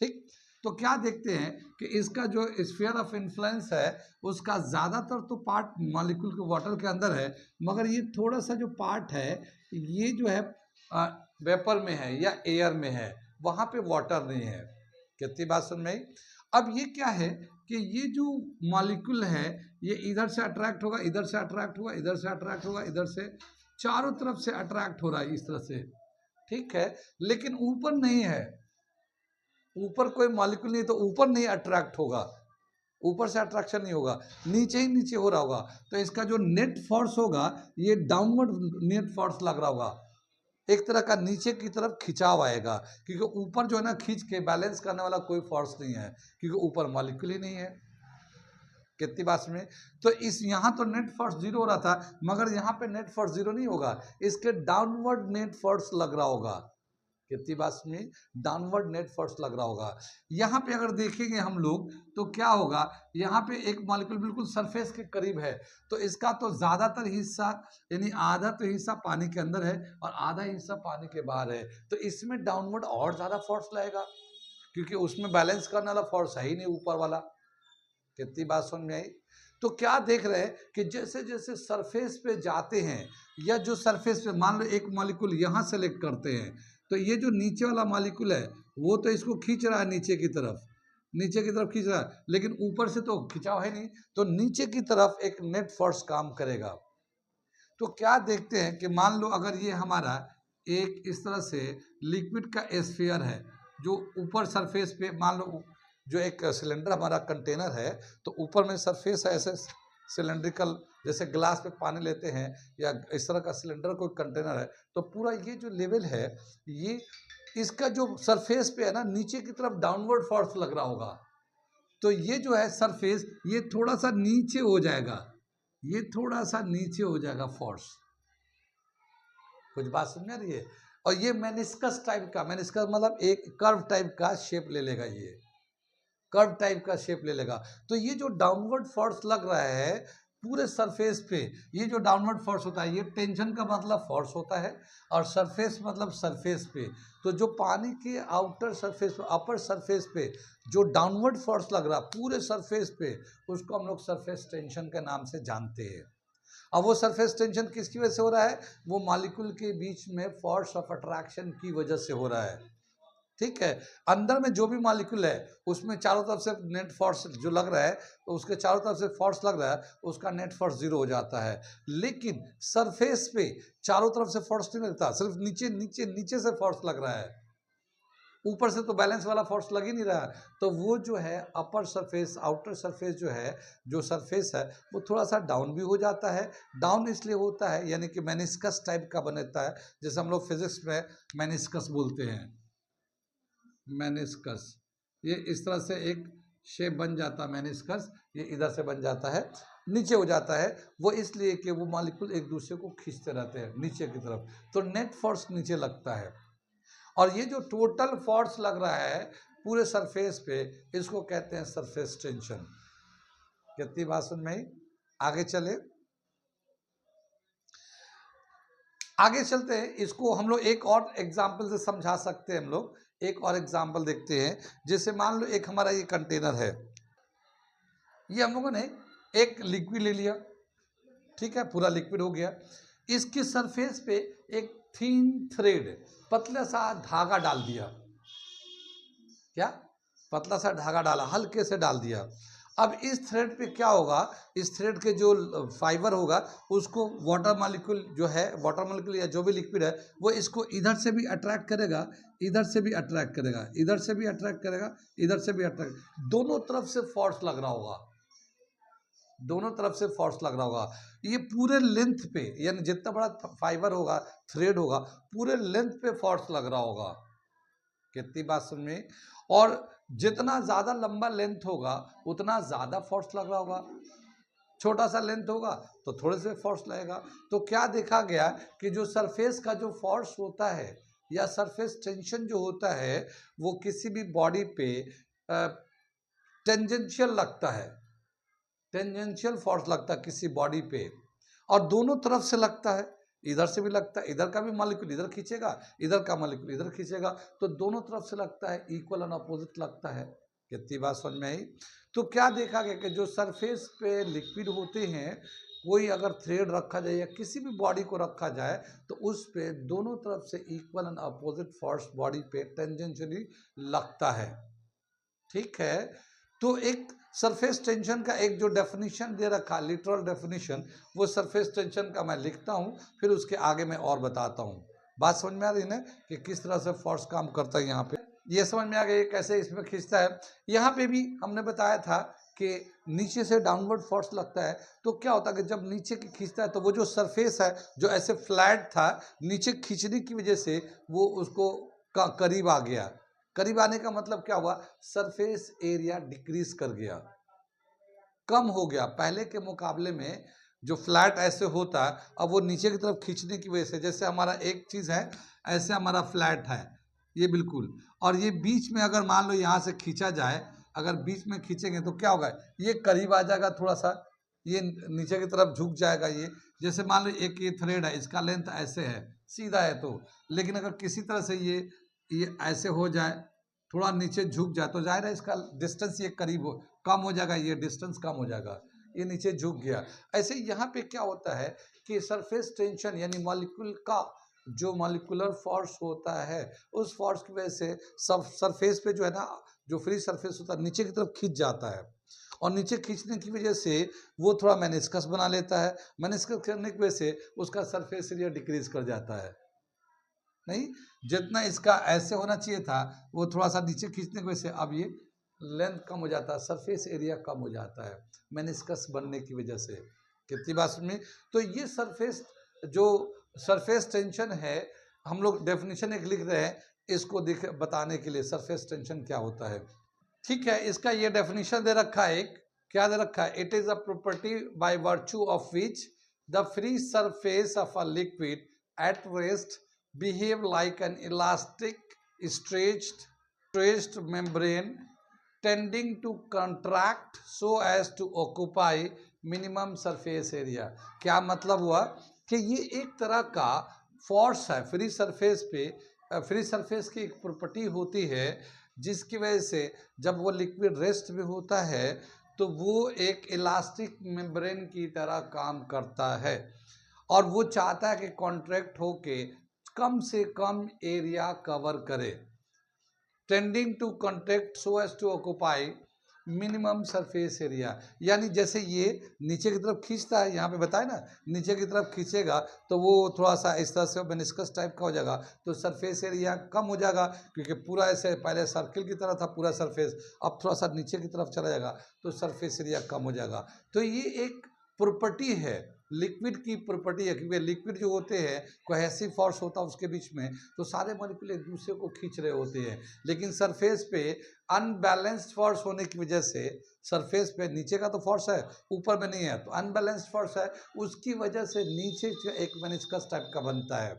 ठीक। तो क्या देखते हैं कि इसका जो स्फीयर ऑफ इन्फ्लुएंस है उसका ज़्यादातर तो पार्ट मॉलिक्यूल के वाटर के अंदर है, मगर ये थोड़ा सा जो पार्ट है ये जो है वेपर में है या एयर में है, वहाँ पे वाटर नहीं है। कितनी बात सुन में? अब ये क्या है कि ये जो मॉलिक्यूल है ये इधर से अट्रैक्ट होगा, इधर से अट्रैक्ट होगा, इधर से अट्रैक्ट होगा, इधर से, चारों तरफ से अट्रैक्ट हो रहा है इस तरह से, ठीक है। लेकिन ऊपर नहीं है, ऊपर कोई मॉलिक्यूल नहीं, तो ऊपर नहीं अट्रैक्ट होगा, ऊपर से अट्रैक्शन नहीं होगा, नीचे ही नीचे हो रहा होगा। तो इसका जो नेट फोर्स होगा ये डाउनवर्ड नेट फोर्स लग रहा होगा, एक तरह का नीचे की तरफ खिंचाव आएगा, क्योंकि ऊपर जो है ना खींच के बैलेंस करने वाला कोई फोर्स नहीं है, क्योंकि ऊपर मॉलिक्यूल ही नहीं है। कितनी बात में? तो इस यहाँ तो नेट फोर्स 0 हो रहा था, मगर यहाँ पे नेट फोर्स 0 नहीं होगा, इसके डाउनवर्ड नेट फोर्स लग रहा होगा। कितनी बात में? डाउनवर्ड नेट फोर्स लग रहा होगा। यहाँ पे अगर देखेंगे हम लोग तो क्या होगा, यहाँ पे एक मॉलिक्यूल बिल्कुल सरफेस के करीब है, तो इसका तो ज्यादातर हिस्सा यानी आधा तो हिस्सा पानी के अंदर है और आधा हिस्सा पानी के बाहर है, तो इसमें डाउनवर्ड और ज्यादा फोर्स लगेगा, क्योंकि उसमें बैलेंस करने वाला फोर्स है ही नहीं ऊपर वाला। कितनी बात समझ में आई? तो क्या देख रहे हैं कि जैसे जैसे सरफेस पे जाते हैं, या जो सरफेस पे मान लो एक मॉलिक्यूल यहाँ सेलेक्ट करते हैं, तो ये जो नीचे वाला मॉलिक्यूल है वो तो इसको खींच रहा है नीचे की तरफ, नीचे की तरफ खींच रहा है, लेकिन ऊपर से तो खिंचाव है नहीं, तो नीचे की तरफ एक नेट फोर्स काम करेगा। तो क्या देखते हैं कि मान लो अगर ये हमारा एक इस तरह से लिक्विड का स्फीयर है, जो ऊपर सरफेस पे, मान लो जो एक सिलेंडर हमारा कंटेनर है, तो ऊपर में सरफेस है ऐसे सिलेंड्रिकल, जैसे ग्लास पे पानी लेते हैं या इस तरह का सिलेंडर कोई कंटेनर है, तो पूरा ये जो लेवल है ये इसका जो सरफेस पे है ना नीचे की तरफ डाउनवर्ड फोर्स लग रहा होगा, तो ये जो है सरफेस ये थोड़ा सा नीचे हो जाएगा, ये थोड़ा सा नीचे हो जाएगा फोर्स। कुछ बात समझ में आ रही है? और ये मेनिस्कस टाइप का, मेनिस्कस मतलब एक कर्व टाइप का शेप ले लेगा, ये कर्व टाइप का शेप ले लेगा। तो ये जो डाउनवर्ड फोर्स लग रहा है पूरे सरफेस पे, ये जो डाउनवर्ड फोर्स होता है ये टेंशन का मतलब फोर्स होता है, और सरफेस मतलब सरफेस पे, तो जो पानी के आउटर सरफेस पे, अपर सरफेस पे जो डाउनवर्ड फोर्स लग रहा है पूरे सरफेस पे, उसको हम लोग सरफेस टेंशन के नाम से जानते हैं। अब वो सरफेस टेंशन किसकी वजह से हो रहा है? वो मॉलिक्यूल के बीच में फोर्स ऑफ अट्रैक्शन की वजह से हो रहा है, ठीक है। अंदर में जो भी मॉलिक्यूल है उसमें चारों तरफ से नेट फोर्स जो लग रहा है, तो उसके चारों तरफ से फोर्स लग रहा है, उसका नेट फोर्स 0 हो जाता है। लेकिन सरफेस पे चारों तरफ से फोर्स नहीं लगता, सिर्फ नीचे नीचे नीचे से फोर्स लग रहा है, ऊपर से तो बैलेंस वाला फोर्स लग ही नहीं रहा। तो वो जो है अपर सरफेस, आउटर सरफेस जो है, जो सरफेस है वो थोड़ा सा डाउन भी हो जाता है। डाउन इसलिए होता है यानी कि मेनिस्कस टाइप का बनता है, जैसे हम लोग फिजिक्स में मेनिस्कस बोलते हैं, मेनिस्कस, ये इस तरह से एक शेप बन जाता है मेनिस्कस, ये इधर से बन जाता है, नीचे हो जाता है, वो इसलिए कि वो मॉलिक्यूल एक दूसरे को खींचते रहते हैं नीचे की तरफ, तो नेट फोर्स नीचे लगता है। और ये जो टोटल फोर्स लग रहा है पूरे सरफेस पे, इसको कहते हैं सरफेस टेंशन। कितनी बात समझ में आई? आगे चले, आगे चलते हैं। इसको हम लोग एक और एग्जाम्पल से समझा सकते हैं। हम लोग एक और एग्जाम्पल देखते हैं। जैसे मान लो एक हमारा ये कंटेनर है, ये हम लोगों ने एक लिक्विड ले लिया, ठीक है, पूरा लिक्विड हो गया। इसकी सरफेस पे एक थिन थ्रेड, पतला सा धागा डाल दिया। क्या? पतला सा धागा डाला, हल्के से डाल दिया। अब इस थ्रेड पे क्या होगा, इस थ्रेड के जो फाइबर होगा उसको वाटर मॉलिक्यूल जो है, वाटर मॉलिक्यूल या जो भी लिक्विड है, वो इसको इधर से भी अट्रैक्ट करेगा, इधर से भी अट्रैक्ट करेगा, इधर से भी अट्रैक्ट करेगा, इधर से भी अट्रैक्ट, दोनों तरफ से फोर्स लग रहा होगा, दोनों तरफ से फोर्स लग रहा होगा। ये पूरे लेंथ पे, यानी जितना बड़ा फाइबर होगा, थ्रेड होगा, पूरे लेंथ पे फोर्स लग रहा होगा। कितनी बात समझ में? और जितना ज्यादा लंबा लेंथ होगा उतना ज्यादा फोर्स लग रहा होगा, छोटा सा लेंथ होगा तो थोड़े से फोर्स लगेगा। तो क्या देखा गया कि जो सरफेस का जो फोर्स होता है या सरफेस टेंशन जो होता है वो किसी भी बॉडी पे टेंजेंशियल लगता है, टेंजेंशियल फोर्स लगता है किसी बॉडी पे, और दोनों तरफ से लगता है, इधर से भी लगता है, इधर का भी मॉलिक्यूल इधर खींचेगा, इधर का मॉलिक्यूल इधर खींचेगा, तो दोनों तरफ से लगता है, इक्वल एंड अपोजिट लगता है। कितनी बात समझ में आई? तो क्या देखा गया कि जो सरफेस पे लिक्विड होते हैं, कोई अगर थ्रेड रखा जाए या किसी भी बॉडी को रखा जाए तो उस पे दोनों तरफ से equal and opposite force body पे टेंजेंशियली लगता है। ठीक है, तो एक सरफेस टेंशन का एक जो डेफिनेशन दे रखा, लिटरल डेफिनेशन, वो सरफेस टेंशन का मैं लिखता हूँ, फिर उसके आगे मैं और बताता हूँ। बात समझ में आ रही है ना कि किस तरह से फोर्स काम करता है। यहाँ पे ये समझ में आ गया कैसे इसमें खींचता है। यहाँ पे भी हमने बताया था कि नीचे से डाउनवर्ड फोर्स लगता है, तो क्या होता है कि जब नीचे की खींचता है तो वो जो सरफेस है जो ऐसे फ्लैट था, नीचे खींचने की वजह से वो उसको करीब आ गया। करीब आने का मतलब क्या हुआ, सरफेस एरिया डिक्रीज कर गया, कम हो गया। पहले के मुकाबले में जो फ्लैट ऐसे होता, अब वो नीचे की तरफ खींचने की वजह से, जैसे हमारा एक चीज है ऐसे हमारा फ्लैट है ये बिल्कुल, और ये बीच में अगर मान लो यहाँ से खींचा जाए, अगर बीच में खींचेंगे तो क्या होगा, ये करीब आ जाएगा थोड़ा सा, ये नीचे की तरफ झुक जाएगा। ये जैसे मान लो एक ये थ्रेड है, इसका लेंथ ऐसे है, सीधा है तो, लेकिन अगर किसी तरह से ये ऐसे हो जाए, थोड़ा नीचे झुक जाए, तो जाहिर है इसका डिस्टेंस ये करीब हो, कम हो जाएगा, ये डिस्टेंस कम हो जाएगा, ये नीचे झुक गया। ऐसे यहाँ पे क्या होता है कि सरफेस टेंशन यानी मॉलिक्यूल का जो मॉलिक्यूलर फोर्स होता है, उस फोर्स की वजह से सब सरफेस पे जो है ना, जो फ्री सरफेस होता है नीचे की तरफ खींच जाता है, और नीचे खींचने की वजह से वो थोड़ा मेनिस्कस बना लेता है, मेनिस्कस करने की वजह से उसका सरफेस एरिया डिक्रीज कर जाता है। नहीं, जितना इसका ऐसे होना चाहिए था वो थोड़ा सा नीचे खींचने की वजह से अब ये लेंथ कम हो जाता है, सरफेस एरिया कम हो जाता है मेनिस्कस बनने की वजह से। कितनी बात सुनी? तो ये सरफेस जो सरफेस टेंशन है, हम लोग डेफिनेशन एक लिख रहे हैं इसको दिख बताने के लिए सरफेस टेंशन क्या होता है। ठीक है, इसका ये डेफिनेशन दे रखा है, एक क्या दे रखा है, it is a property by virtue of which the free surface of a liquid at rest behave like an elastic stretched membrane tending to contract so as to occupy minimum surface area। क्या मतलब हुआ कि ये एक तरह का force है free surface पे, फ्री सरफेस की एक प्रॉपर्टी होती है जिसकी वजह से जब वो लिक्विड रेस्ट में होता है तो वो एक इलास्टिक मेम्ब्रेन की तरह काम करता है, और वो चाहता है कि कॉन्ट्रैक्ट होके कम से कम एरिया कवर करे, tending to contract so as to occupy minimum surface area. यानी जैसे ये नीचे की तरफ खींचता है, यहाँ पे बताए ना, नीचे की तरफ खींचेगा तो वो थोड़ा सा इस तरह से मेनिस्कस टाइप का हो जाएगा, तो सरफेस एरिया कम हो जाएगा, क्योंकि पूरा ऐसे पहले सर्किल की तरह था पूरा सरफेस, अब थोड़ा सा नीचे की तरफ चला जाएगा तो सरफेस एरिया कम हो जाएगा। तो ये एक प्रॉपर्टी है, लिक्विड की प्रॉपर्टी है, क्योंकि लिक्विड जो होते हैं कोहेसिव फोर्स होता है उसके बीच में, तो सारे मॉलिक्यूल एक दूसरे को खींच रहे होते हैं, लेकिन सरफेस पे अनबैलेंस्ड फोर्स होने की वजह से, सरफेस पे नीचे का तो फोर्स है ऊपर में नहीं है, तो अनबैलेंस्ड फोर्स है, उसकी वजह से नीचे एक मेनिस्कस टाइप का बनता है।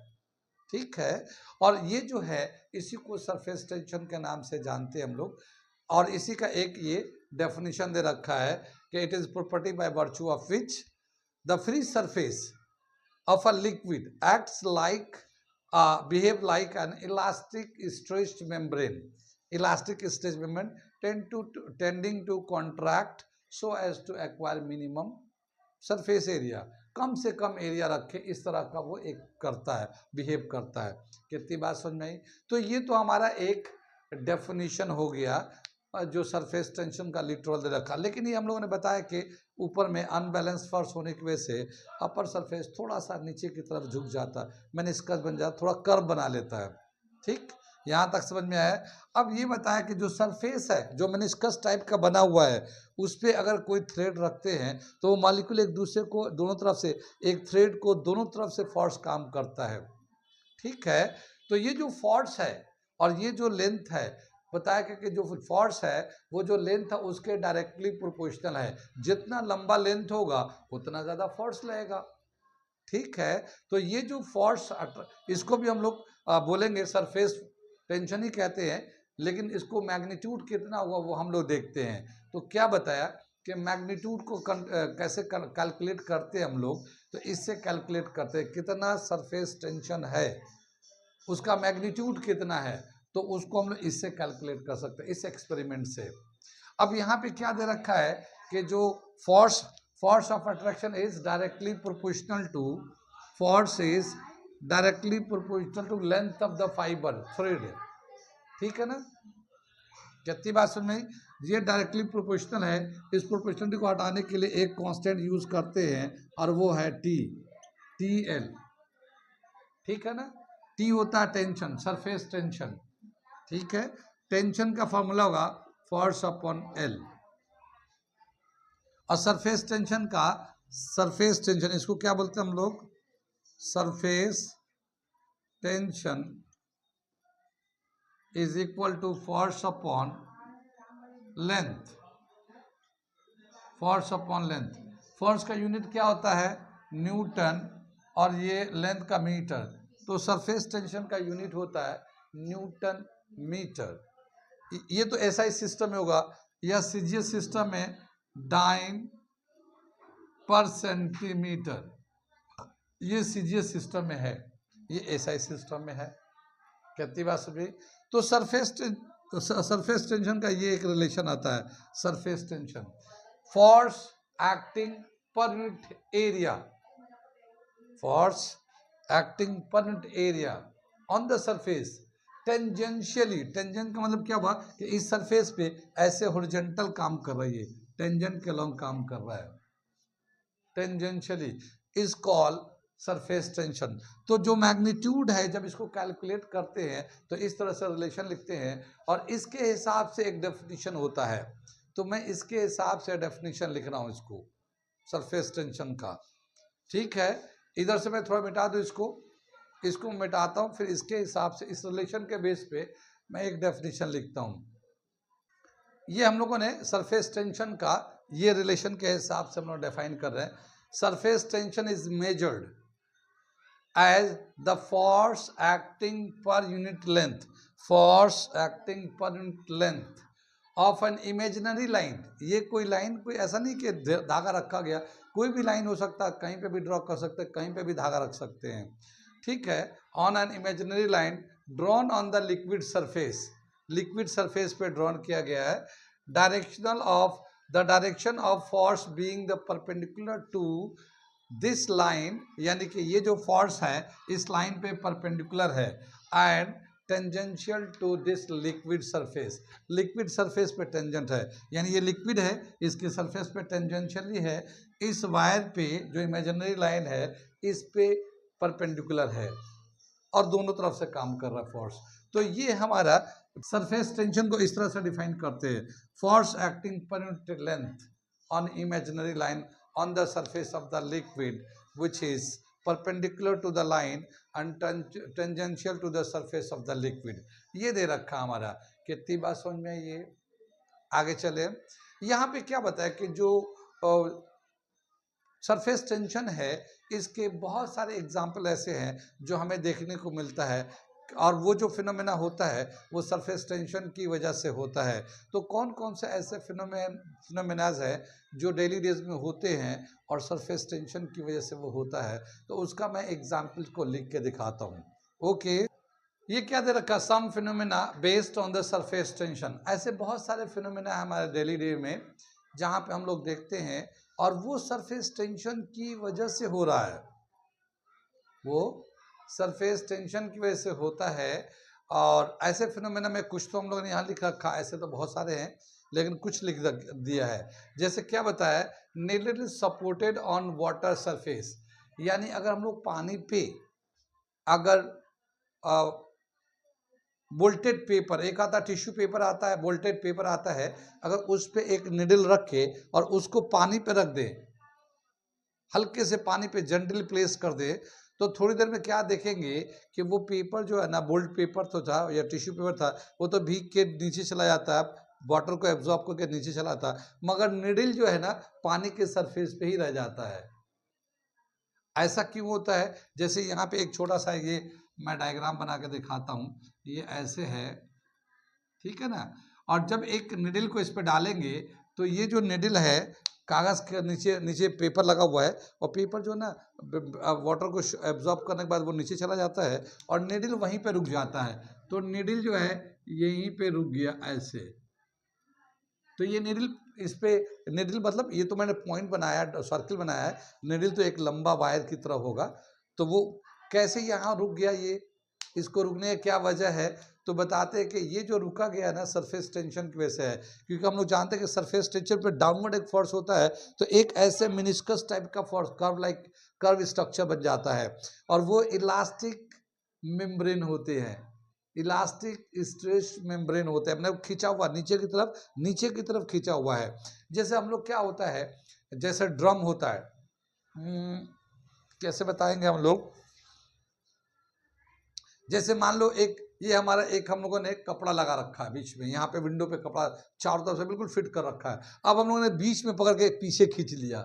ठीक है, और ये जो है इसी को सरफेस टेंशन के नाम से जानते हैं हम लोग, और इसी का एक ये डेफिनेशन दे रखा है, कि it is property by virtue of which the free surface of a liquid acts like behave like an elastic stretched membrane. Elastic stretched membrane tending to contract so as to acquire minimum surface area. कम से कम area रखे, इस तरह का वो एक करता है, बिहेव करता है। कितनी बात समझ में आई? तो ये तो हमारा एक डेफिनेशन हो गया जो सरफेस टेंशन का लिटरल दे रखा। लेकिन ये हम लोगों ने बताया कि ऊपर में अनबैलेंस फोर्स होने की वजह से अपर सरफेस थोड़ा सा नीचे की तरफ झुक जाता है, मेनिस्कस बन जाता, थोड़ा कर्व बना लेता है। ठीक, यहाँ तक समझ में आया। अब ये बताया कि जो सरफेस है जो मेनिस्कस टाइप का बना हुआ है उस पर अगर कोई थ्रेड रखते हैं तो वो मॉलिक्यूल एक दूसरे को दोनों तरफ से, एक थ्रेड को दोनों तरफ से फोर्स काम करता है। ठीक है, तो ये जो फोर्स है और ये जो लेंथ है, बताया कि जो फोर्स है वो जो लेंथ है उसके डायरेक्टली प्रोपोर्शनल है। जितना लंबा लेंथ होगा उतना ज़्यादा फोर्स लगेगा। ठीक है, तो ये जो फोर्स, इसको भी हम लोग बोलेंगे सरफेस टेंशन ही कहते हैं, लेकिन इसको मैग्नीट्यूड कितना हुआ वो हम लोग देखते हैं। तो क्या बताया कि मैग्नीट्यूड को कैसे कैलकुलेट करते हैं हम लोग, तो इससे कैलकुलेट करते हैं कितना सरफेस टेंशन है, उसका मैग्नीट्यूड कितना है, तो उसको हम लोग इससे कैलकुलेट कर सकते हैं, इस एक्सपेरिमेंट से। अब यहाँ पे क्या दे रखा है कि जो force of attraction is directly proportional to, force is directly proportional to length of the fibre thread. ठीक है ना, कितनी बात सुन में? ये डायरेक्टली प्रोपोर्शनल है। इस प्रोपोर्शनलिटी को हटाने के लिए एक कांस्टेंट यूज करते हैं और वो है टी एल। ठीक है ना, टी होता है टेंशन, सरफेस टेंशन। ठीक है, टेंशन का फॉर्मूला होगा फोर्स अपॉन एल, और सरफेस टेंशन का, सरफेस टेंशन इसको क्या बोलते हैं हम लोग? Surface tension is equal to force upon length. Force upon length, force का यूनिट क्या होता है? न्यूटन, और ये लेंथ का मीटर। तो सरफेस टेंशन का यूनिट होता है न्यूटन मीटर। ये तो ऐसा ही सिस्टम में होगा, या सीजीएस सिस्टम में डाइन पर सेंटीमीटर, ये सीजीएस सिस्टम में है, ये एसआई सिस्टम में है। कितनी बात समझी? तो सरफेस टेंशन का ये एक रिलेशन आता है, surface tension, force acting per unit area, force acting per unit area on the surface tangentially. Tangent का मतलब क्या हुआ कि इस सरफेस पे ऐसे हॉरिजॉन्टल काम कर रही है, टेंजेंट के लॉन्ग काम कर रहा है, tangentially is call surface tension. तो जो मैग्नीट्यूड है जब इसको कैलकुलेट करते हैं तो इस तरह से रिलेशन लिखते हैं, और इसके हिसाब से एक डेफिनेशन होता है। तो मैं इसके हिसाब से डेफिनेशन लिख रहा हूँ इसको, सरफेस टेंशन का। ठीक है, इधर से मैं थोड़ा मिटा दूँ इसको मिटाता हूँ, फिर इसके हिसाब से, इस रिलेशन के बेस पे मैं एक डेफिनेशन लिखता हूँ। ये हम लोगों ने सरफेस टेंशन का ये रिलेशन के हिसाब से हम लोग डिफाइन कर रहे हैं। Surface tension is measured as the force acting per unit length, force acting per unit length of an imaginary line. ये कोई लाइन, कोई ऐसा नहीं कि धागा रखा गया, कोई भी लाइन हो सकता है, कहीं पे भी ड्रॉ कर सकते हैं, कहीं पे भी धागा रख सकते हैं। ठीक है, on an imaginary line drawn on the liquid surface, liquid surface पे ड्रॉन किया गया है। Directional of the direction of force being the perpendicular to this line, यानी कि ये जो फोर्स है इस लाइन पे परपेंडिकुलर है, and tangential to this liquid surface, liquid surface पे टेंजेंट है, यानी ये लिक्विड है, इसके सरफेस पे टेंजेंशियली है, इस वायर पे जो इमेजिनरी लाइन है इस पे परपेंडिकुलर है, और दोनों तरफ से काम कर रहा है फोर्स। तो ये हमारा सरफेस टेंशन को इस तरह से डिफाइन करते हैं, force acting per unit length on imaginary line on the surface of the liquid which is perpendicular to the line and tangential to the surface of the liquid। ये दे रखा हमारा, कितनी बात समझ में? ये आगे चले, यहाँ पे क्या बताया कि जो सरफेस टेंशन है इसके बहुत सारे एग्जाम्पल ऐसे हैं जो हमें देखने को मिलता है। और वो जो फिनोमेना होता है वो सरफेस टेंशन की वजह से होता है। तो कौन कौन से ऐसे फिनोमेनाज है जो डेली डेज में होते हैं और सरफेस टेंशन की वजह से वो होता है, तो उसका मैं एग्जाम्पल को लिख के दिखाता हूँ। ओके, ये क्या दे रखा, some phenomena based on the surface tension. ऐसे बहुत सारे फिनोमेना है हमारे डेली डे में जहाँ पे हम लोग देखते हैं और वो सरफेस टेंशन की वजह से हो रहा है, वो सरफेस टेंशन की वजह से होता है। और ऐसे फिनोमेना में कुछ तो हम लोगों ने यहाँ लिख रखा, ऐसे तो बहुत सारे हैं लेकिन कुछ लिख दिया है। जैसे क्या बताया, needle is supported on water surface, यानी अगर हम लोग पानी पे अगर बोल्टेड पेपर, एक आता टिश्यू पेपर आता है, बोल्टेड पेपर आता है, अगर उस पे एक निडल रख के और उसको पानी पे रख दे, हल्के से पानी पे जेंटली प्लेस कर दे, तो थोड़ी देर में क्या देखेंगे कि वो पेपर जो है ना, बोल्ट पेपर तो था या टिश्यू पेपर था, वो तो भीग के नीचे चला जाता है, वाटर को एब्जॉर्ब करके नीचे चला जाता है, मगर निडल जो है ना पानी के सरफेस पे ही रह जाता है। ऐसा क्यों होता है? जैसे यहाँ पे एक छोटा सा ये मैं डायग्राम बना के दिखाता हूँ, ये ऐसे है, ठीक है ना। और जब एक निडल को इस पे डालेंगे तो ये जो निडल है, कागज के नीचे नीचे पेपर लगा हुआ है और पेपर जो है ना वाटर को एब्जॉर्ब करने के बाद वो नीचे चला जाता है और निडल वहीं पे रुक जाता है। तो निडल जो है यहीं पे रुक गया ऐसे, तो ये निडल इस पे, निडल मतलब ये तो मैंने पॉइंट बनाया, सर्किल बनाया है, निडल तो एक लंबा वायर की तरह होगा। तो वो कैसे यहाँ रुक गया, ये इसको रुकने की क्या वजह है? तो बताते हैं कि ये जो रुका गया ना सरफेस टेंशन की वजह से है, क्योंकि हम लोग जानते हैं कि सरफेस टेंशन पे डाउनवर्ड एक फोर्स होता है, तो एक ऐसे मिनिस्कस टाइप का फोर्स, कर्व स्ट्रक्चर बन जाता है और वो इलास्टिक मेम्ब्रेन होते हैं, इलास्टिक स्ट्रेच मेम्ब्रेन होते हैं, मतलब खींचा हुआ नीचे की तरफ खींचा हुआ है। जैसे हम लोग क्या होता है, जैसे ड्रम होता है, कैसे बताएंगे हम लोग, जैसे मान लो एक ये हमारा एक हम लोगों ने एक कपड़ा लगा रखा है बीच में, यहाँ पे विंडो पे कपड़ा चारों तरफ से बिल्कुल फिट कर रखा है, अब हम लोगों ने बीच में पकड़ के पीछे खींच लिया,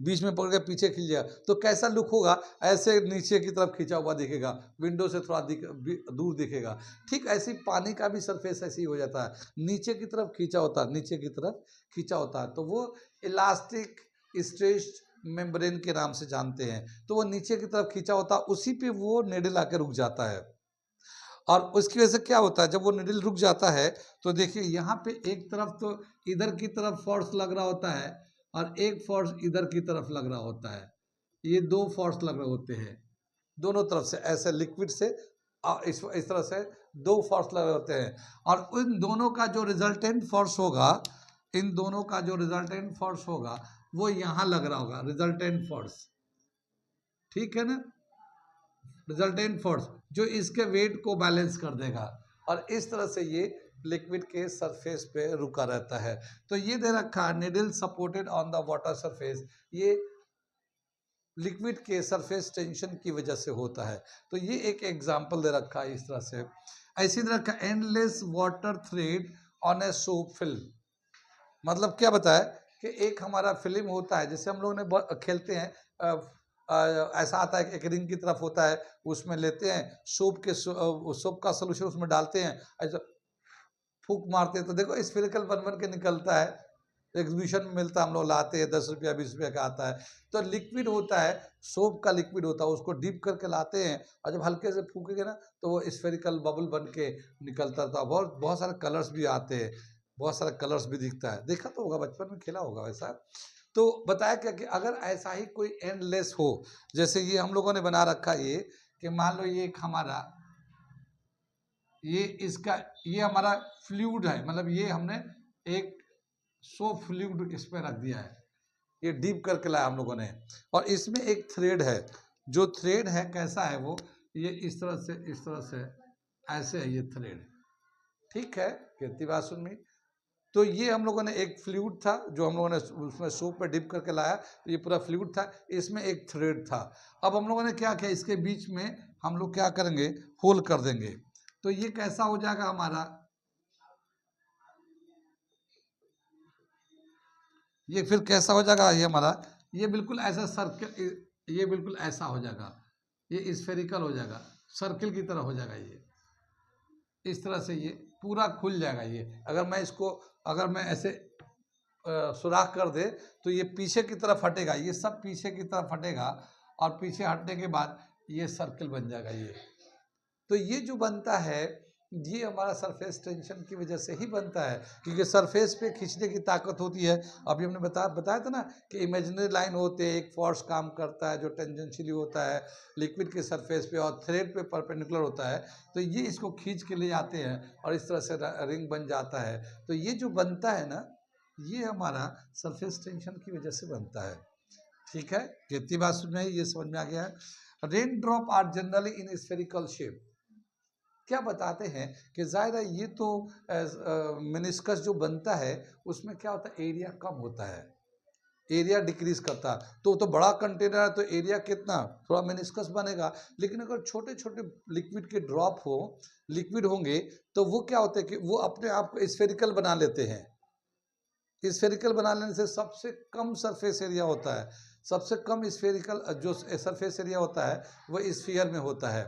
बीच में पकड़ के पीछे खींच लिया, तो कैसा लुक होगा? ऐसे नीचे की तरफ खींचा हुआ दिखेगा, विंडो से थोड़ा दूर दिखेगा। ठीक ऐसे पानी का भी सरफेस ऐसे ही हो जाता है, नीचे की तरफ खींचा होता है, नीचे की तरफ खींचा होता है, तो वो इलास्टिक स्ट्रेच मेम्ब्रेन के नाम से जानते हैं। तो वो नीचे की तरफ खींचा होता है, उसी पे वो निडल आके रुक जाता है। और उसकी वजह से क्या होता है, जब वो निडल रुक जाता है तो देखिए यहाँ पे एक तरफ तो इधर की तरफ फोर्स लग रहा होता है और एक फोर्स इधर की तरफ लग रहा होता है, ये दो फोर्स लग रहे होते हैं दोनों तरफ से, ऐसे लिक्विड से इस तरह से दो फोर्स लग रहे होते हैं, और उन दोनों का जो रिजल्टेंट फोर्स होगा, इन दोनों का जो रिजल्टेंट फोर्स होगा वो यहाँ लग रहा होगा, रिजल्टेंट फोर्स, ठीक है ना, रिजल्टेंट फोर्स जो इसके वेट को बैलेंस कर देगा, और इस तरह से ये लिक्विड के सरफेस पे रुका रहता है। तो ये दे रखा है needle supported on the water surface, ये लिक्विड के सरफेस टेंशन की वजह से होता है। तो ये एक एग्जांपल दे रखा है इस तरह से। ऐसी दे रखा endless water thread on a soap film, मतलब क्या बताया कि एक हमारा फिल्म होता है, जैसे हम लोग ने खेलते हैं ऐसा आता है, एक रिंग की तरफ होता है, उसमें लेते हैं सोप का सोल्यूशन उसमें डालते हैं, ऐसा फूक मारते हैं, तो देखो स्फेरिकल बन बन के निकलता है, एग्जीबिशन में मिलता है, हम लोग लाते हैं, 10 रुपया 20 रुपया का आता है। तो लिक्विड होता है, सोप का लिक्विड होता है, उसको डीप करके लाते हैं और जब हल्के से फूकेंगे ना तो वो स्फेरिकल बबल बन के निकलता था। बहुत बहुत सारे कलर्स भी आते हैं, बहुत सारा कलर्स भी दिखता है, देखा तो होगा, बचपन में खेला होगा वैसा। तो बताया क्या कि अगर ऐसा ही कोई एंडलेस हो, जैसे ये हम लोगों ने बना रखा ये कि मान लो ये एक हमारा ये हमारा फ्लूइड है, मतलब ये हमने एक फ्लूइड इस पे रख दिया है, ये डीप करके लाया हम लोगों ने, और इसमें एक थ्रेड है, जो थ्रेड है कैसा है वो, ये इस तरह से ऐसे है ये थ्रेड, ठीक है, कितनी बात सुन में। तो ये हम लोगों ने एक फ्लूइड था जो हम लोगों ने उसमें सोप पे डिप करके लाया, तो ये पूरा फ्लूइड था, इसमें एक थ्रेड था। अब हम लोगों ने क्या किया, इसके बीच में हम लोग क्या करेंगे, होल कर देंगे, तो ये कैसा हो जाएगा हमारा, ये फिर कैसा हो जाएगा, ये हमारा ये बिल्कुल ऐसा सर्कल, ये बिल्कुल ऐसा हो जाएगा, ये स्फेरिकल हो जाएगा, सर्किल की तरह हो जाएगा ये, इस तरह से ये पूरा खुल जाएगा ये। अगर मैं ऐसे सुराख कर दे तो ये पीछे की तरफ हटेगा, ये सब पीछे की तरफ हटेगा और पीछे हटने के बाद ये सर्किल बन जाएगा ये। तो ये जो बनता है ये हमारा सरफेस टेंशन की वजह से ही बनता है, क्योंकि सरफेस पे खींचने की ताकत होती है। अभी हमने बताया था ना कि इमेजिनरी लाइन होते हैं, एक फोर्स काम करता है जो टेंजेंशियली होता है लिक्विड के सरफेस पे और थ्रेड पे परपेंडिकुलर होता है, तो ये इसको खींच के ले जाते हैं और इस तरह से रिंग बन जाता है। तो ये जो बनता है ना, ये हमारा सरफेस टेंशन की वजह से बनता है। ठीक है, कितनी बात सुन में ये समझ में आ गया है। Rain drop are generally in spherical shape. क्या बताते हैं कि जाहिर है ये तो मेनिस्कस जो बनता है उसमें क्या होता है, एरिया कम होता है, एरिया डिक्रीज करता है। तो बड़ा कंटेनर है तो एरिया कितना, थोड़ा मेनिस्कस बनेगा। लेकिन अगर छोटे छोटे लिक्विड के ड्रॉप हो, लिक्विड होंगे तो वो क्या होता है कि वो अपने आप को स्फेरिकल बना लेते हैं। स्फेरिकल बना लेने से सबसे कम सरफेस एरिया होता है, सबसे कम स्फेरिकल जो सरफेस एरिया होता है वो स्फीयर में होता है।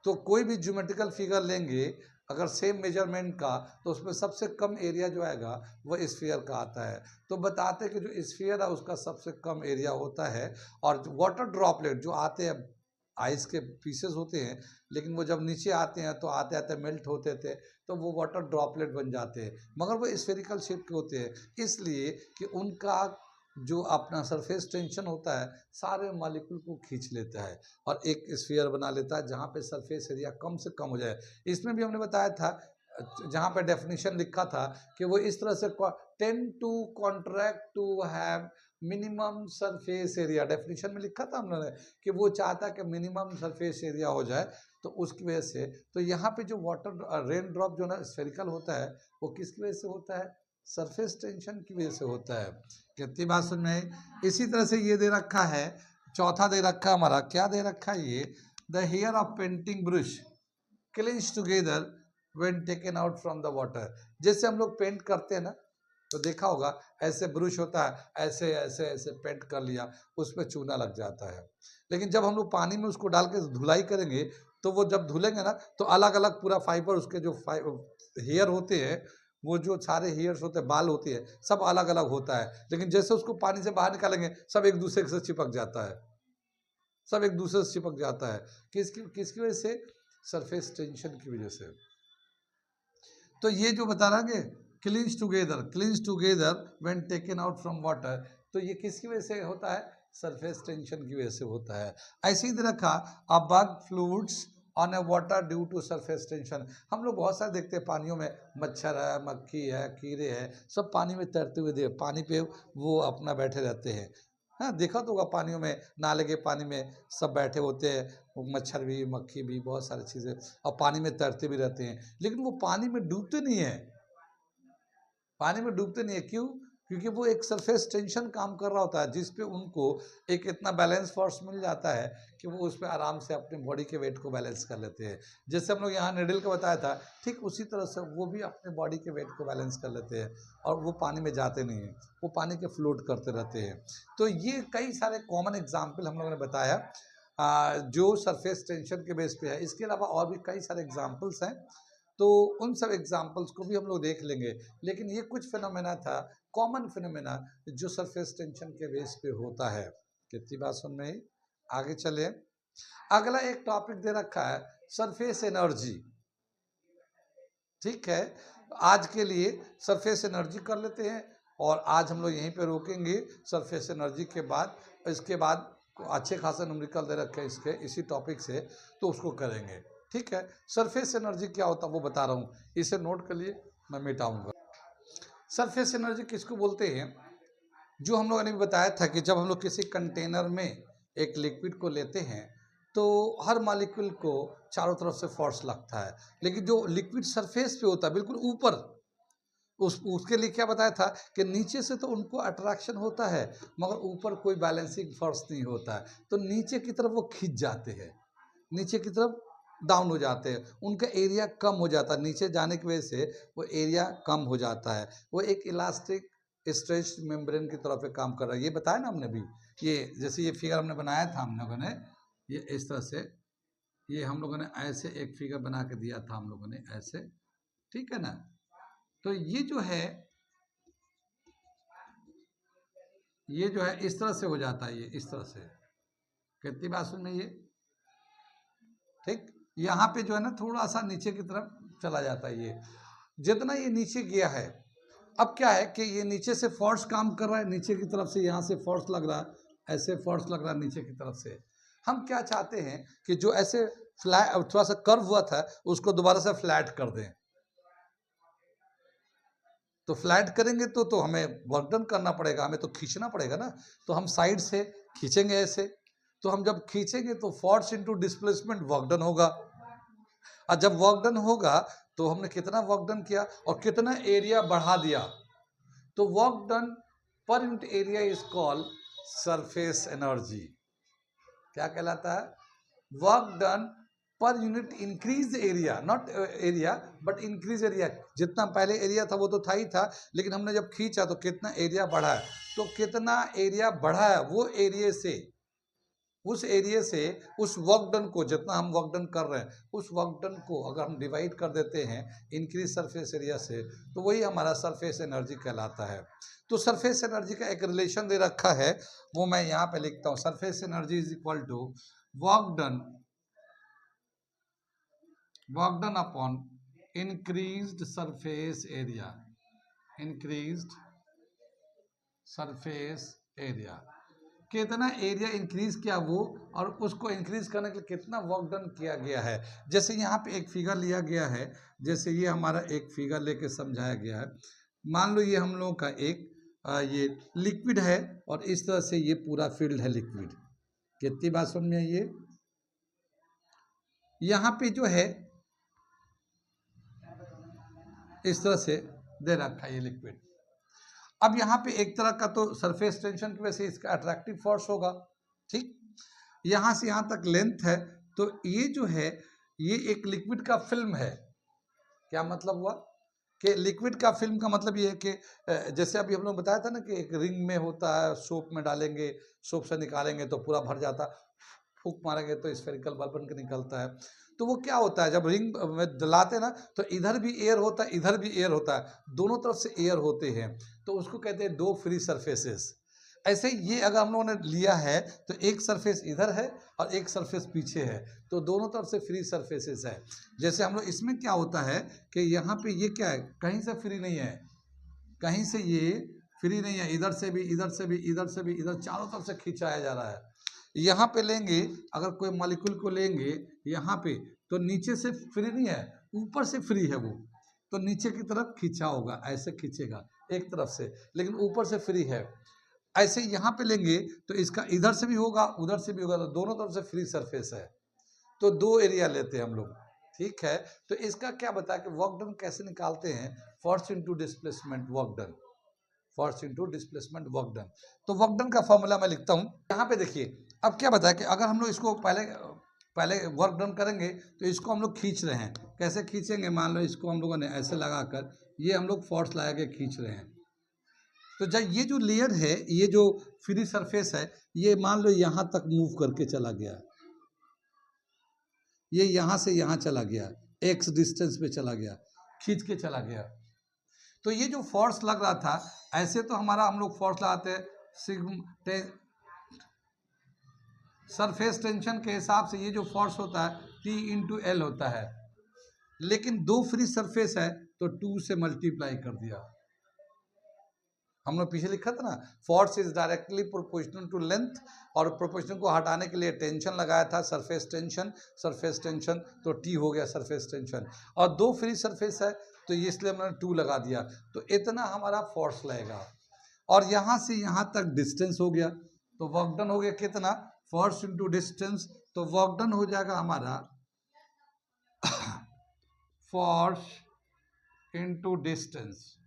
तो कोई भी ज्योमेट्रिकल फिगर लेंगे अगर सेम मेजरमेंट का, तो उसमें सबसे कम एरिया जो आएगा वो स्फीयर का आता है। तो बताते हैं कि जो स्फीयर है उसका सबसे कम एरिया होता है। और वाटर ड्रॉपलेट जो आते हैं आइस के पीसेस होते हैं, लेकिन वो जब नीचे आते हैं तो आते आते मेल्ट होते थे तो वो वाटर ड्रॉपलेट बन जाते हैं, मगर वो स्फेरिकल शेप के होते हैं, इसलिए कि उनका जो अपना सरफेस टेंशन होता है सारे मॉलिक्यूल को खींच लेता है और एक स्फीयर बना लेता है जहाँ पे सरफेस एरिया कम से कम हो जाए। इसमें भी हमने बताया था, जहाँ पे डेफिनेशन लिखा था कि वो इस तरह से tend to contract to have minimum surface area, definition में लिखा था हमने कि वो चाहता है कि मिनिमम सरफेस एरिया हो जाए। तो उसकी वजह से तो यहाँ पे जो वाटर रेन ड्रॉप जो ना स्फेरिकल होता है वो किसकी वजह से होता है, सरफेस टेंशन की वजह से होता है। कितनी बात सुन में आई। इसी तरह से ये दे रखा है, चौथा दे रखा हमारा, क्या दे रखा है ये, the hair of painting brush clinch together when taken out from the water. जैसे हम लोग पेंट करते हैं ना, तो देखा होगा ऐसे ब्रश होता है, ऐसे ऐसे ऐसे पेंट कर लिया, उसमें चूना लग जाता है। लेकिन जब हम लोग पानी में उसको डाल के धुलाई करेंगे तो वो जब धुलेंगे ना तो अलग अलग पूरा फाइबर, उसके जो हेयर होते हैं, वो जो सारे हेयर्स होते हैं, बाल होती है, सब अलग अलग होता है। लेकिन जैसे उसको पानी से बाहर निकालेंगे सब एक दूसरे से चिपक जाता है, सब एक दूसरे से चिपक जाता है। किसकी वजह से, सरफेस टेंशन की वजह से। तो ये जो बता रहा है clinch together when taken out from water, तो ये किसकी वजह से होता है, सरफेस टेंशन की वजह से होता है। ऐसे ही रखा a bug floats on a water due to surface tension. हम लोग बहुत सारे देखते हैं पानियों में मच्छर है, मक्खी है, कीड़े हैं, सब पानी में तैरते हुए पानी पे वो अपना बैठे रहते हैं। हाँ, देखा तो होगा पानियों में, नाले के पानी में सब बैठे होते हैं, वो मच्छर भी, मक्खी भी, बहुत सारी चीज़ें, और पानी में तैरते भी रहते हैं, लेकिन वो पानी में डूबते नहीं है। पानी में डूबते नहीं है, क्यों, क्योंकि वो एक सरफेस टेंशन काम कर रहा होता है जिसपे उनको एक इतना बैलेंस फोर्स मिल जाता है कि वो उस पर आराम से अपने बॉडी के वेट को बैलेंस कर लेते हैं। जैसे हम लोग यहाँ निडल का बताया था, ठीक उसी तरह से वो भी अपने बॉडी के वेट को बैलेंस कर लेते हैं और वो पानी में जाते नहीं हैं, वो पानी के फ्लोट करते रहते हैं। तो ये कई सारे कॉमन एग्जाम्पल हम लोगों ने बताया जो सरफेस टेंशन के बेस पे है। इसके अलावा और भी कई सारे एग्जाम्पल्स हैं, तो उन सब एग्जाम्पल्स को भी हम लोग देख लेंगे। लेकिन ये कुछ फिनोमेना था, कॉमन फिनोमेना, जो सरफेस टेंशन के बेस पे होता है। कितनी बात सुन में ही, आगे चले। अगला एक टॉपिक दे रखा है सरफेस एनर्जी। ठीक है, आज के लिए सरफेस एनर्जी कर लेते हैं और आज हम लोग यहीं पे रोकेंगे। सरफेस एनर्जी के बाद, इसके बाद अच्छे खासे न्यूमेरिकल दे रखे हैं इसके इसी टॉपिक से, तो उसको करेंगे। ठीक है, सरफेस एनर्जी क्या होता है वो बता रहा हूँ, इसे नोट कर लिए, मैं मिटाऊंगा। सरफेस एनर्जी किसको बोलते हैं, जो हम लोगों ने भी बताया था कि जब हम लोग किसी कंटेनर में एक लिक्विड को लेते हैं तो हर मॉलिक्यूल को चारों तरफ से फोर्स लगता है, लेकिन जो लिक्विड सरफेस पे होता है बिल्कुल ऊपर, उसके लिए क्या बताया था कि नीचे से तो उनको अट्रैक्शन होता है मगर ऊपर कोई बैलेंसिंग फोर्स नहीं होता है, तो नीचे की तरफ वो खिंच जाते हैं, नीचे की तरफ डाउन हो जाते हैं, उनका एरिया कम हो जाता है, नीचे जाने की वजह से वो एरिया कम हो जाता है। वो एक इलास्टिक स्ट्रेच मेम्ब्रेन की तरफ पे काम कर रहा है, ये बताया ना हमने भी। ये जैसे ये फिगर हमने बनाया था हम लोगों ने, ये इस तरह से ये हम लोगों ने ऐसे एक फिगर बना के दिया था हम लोगों ने ऐसे, ठीक है ना। तो ये जो है इस तरह से हो जाता है, ये इस तरह से। कितनी बात सुन में ये, ठीक। यहाँ पे जो है ना थोड़ा सा नीचे की तरफ चला जाता है ये, जितना ये नीचे गया है। अब क्या है कि ये नीचे से फोर्स काम कर रहा है, नीचे की तरफ से यहाँ से फोर्स लग रहा है, ऐसे फोर्स लग रहा है नीचे की तरफ से। हम क्या चाहते हैं कि जो ऐसे फ्लैट थोड़ा सा कर्व हुआ था उसको दोबारा से फ्लैट कर दें। तो फ्लैट करेंगे तो हमें वर्क डन करना पड़ेगा, हमें तो खींचना पड़ेगा ना। तो हम साइड से खींचेंगे ऐसे, तो हम जब खींचेंगे तो force into displacement work done होगा। और जब वर्क डन होगा तो हमने कितना वर्क डन किया और कितना एरिया बढ़ा दिया। तो work done per unit area is called surface energy. क्या कहलाता है? Work done per unit increase area, not area but increase area. जितना पहले एरिया था वो तो था ही था, लेकिन हमने जब खींचा तो कितना एरिया बढ़ा है। तो कितना एरिया बढ़ा है वो एरिया से, उस एरिया से उस वर्क डन को, जितना हम वर्क डन कर रहे हैं उस वर्क डन को अगर हम डिवाइड कर देते हैं इंक्रीज सरफेस एरिया से, तो वही हमारा सरफेस एनर्जी कहलाता है। तो सरफेस एनर्जी का एक रिलेशन दे रखा है, वो मैं यहाँ पे लिखता हूँ। Surface energy is equal to work done upon increased surface area, increased surface area. कितना एरिया इंक्रीज किया वो, और उसको इंक्रीज करने के लिए कितना वर्क डन किया गया है। जैसे यहाँ पे एक फिगर लिया गया है, जैसे ये हमारा एक फिगर लेके समझाया गया है। मान लो ये हम लोगों का एक ये लिक्विड है और इस तरह से ये पूरा फील्ड है लिक्विड। कितनी बात समझ में? ये यहाँ पे जो है इस तरह से दे रखा है ये लिक्विड। अब यहाँ पे एक तरह का तो सरफेस टेंशन की वजह से इसका अट्रैक्टिव फोर्स होगा, ठीक। यहाँ से यहाँ तक लेंथ है, तो ये जो है ये एक लिक्विड का फिल्म है। क्या मतलब हुआ कि लिक्विड का फिल्म का मतलब ये है कि जैसे अभी हम लोग बताया था ना कि एक रिंग में होता है, सोप में डालेंगे, सोप से निकालेंगे तो पूरा भर जाता, फूक मारेंगे तो स्फेरिकल बल बन के निकलता है। तो वो क्या होता है, जब रिंग में डलाते हैं ना तो इधर भी एयर होता है, इधर भी एयर होता है, दोनों तरफ से एयर होते हैं, तो उसको कहते हैं दो फ्री सरफेसेस। ऐसे ये अगर हम लोगों ने लिया है तो एक सरफेस इधर है और एक सरफेस पीछे है, तो दोनों तरफ से फ्री सरफेसेस है। जैसे हम लोग इसमें क्या होता है कि यहाँ पे ये क्या है, कहीं से फ्री नहीं है, कहीं से ये फ्री नहीं है, इधर से भी, इधर से भी, इधर से भी, इधर चारों तरफ से खिंचाया जा रहा है। यहाँ पे लेंगे, अगर कोई मॉलिक्यूल को लेंगे यहाँ पे, तो नीचे से फ्री नहीं है, ऊपर से फ्री है वो, तो नीचे की तरफ खींचा होगा, ऐसे खींचेगा एक तरफ से, लेकिन ऊपर से फ्री है। ऐसे यहाँ पे लेंगे तो इसका इधर से भी होगा उधर से भी होगा, तो दोनों तरफ से फ्री सरफेस है, तो दो एरिया लेते हैं हम लोग, ठीक है। तो इसका क्या बताया कि वर्क डन कैसे निकालते हैं, force into displacement work done, force into displacement work done. तो वर्क डन का फॉर्मूला मैं लिखता हूँ यहाँ पे, देखिए। अब क्या बताया कि अगर हम लोग इसको पहले वर्क डन करेंगे तो इसको हम लोग खींच रहे हैं, कैसे खींचेंगे, मान लो इसको हम लोगों ने ऐसे लगाकर ये हम लोग फोर्स लगा के खींच रहे हैं। तो जब ये जो लेयर है, ये जो फ्री सरफेस है, ये मान लो यहाँ तक मूव करके चला गया, ये यहाँ से यहाँ चला गया, एक्स डिस्टेंस पे चला गया, खींच के चला गया। तो ये जो फोर्स लग रहा था, ऐसे तो हमारा हम लोग फोर्स लगाते हैं सरफेस टेंशन के हिसाब से, ये जो फोर्स होता है T इंटू एल होता है, लेकिन दो फ्री सरफेस है तो 2 से मल्टीप्लाई कर दिया। हम लोग पीछे लिखा था ना, force is directly proportional to length, और प्रोपोर्शनल को हटाने के लिए टेंशन लगाया था, सरफेस टेंशन, तो टी हो गया सरफेस टेंशन, और दो फ्री सरफेस है तो ये इसलिए हमने 2 लगा दिया, तो इतना हमारा फोर्स लगेगा। और यहाँ से यहाँ तक डिस्टेंस हो गया, तो वर्क डन हो गया कितना, फोर्स इंटू डिस्टेंस, तो वर्क डन हो जाएगा हमारा फोर्स इंटू डिस्टेंस।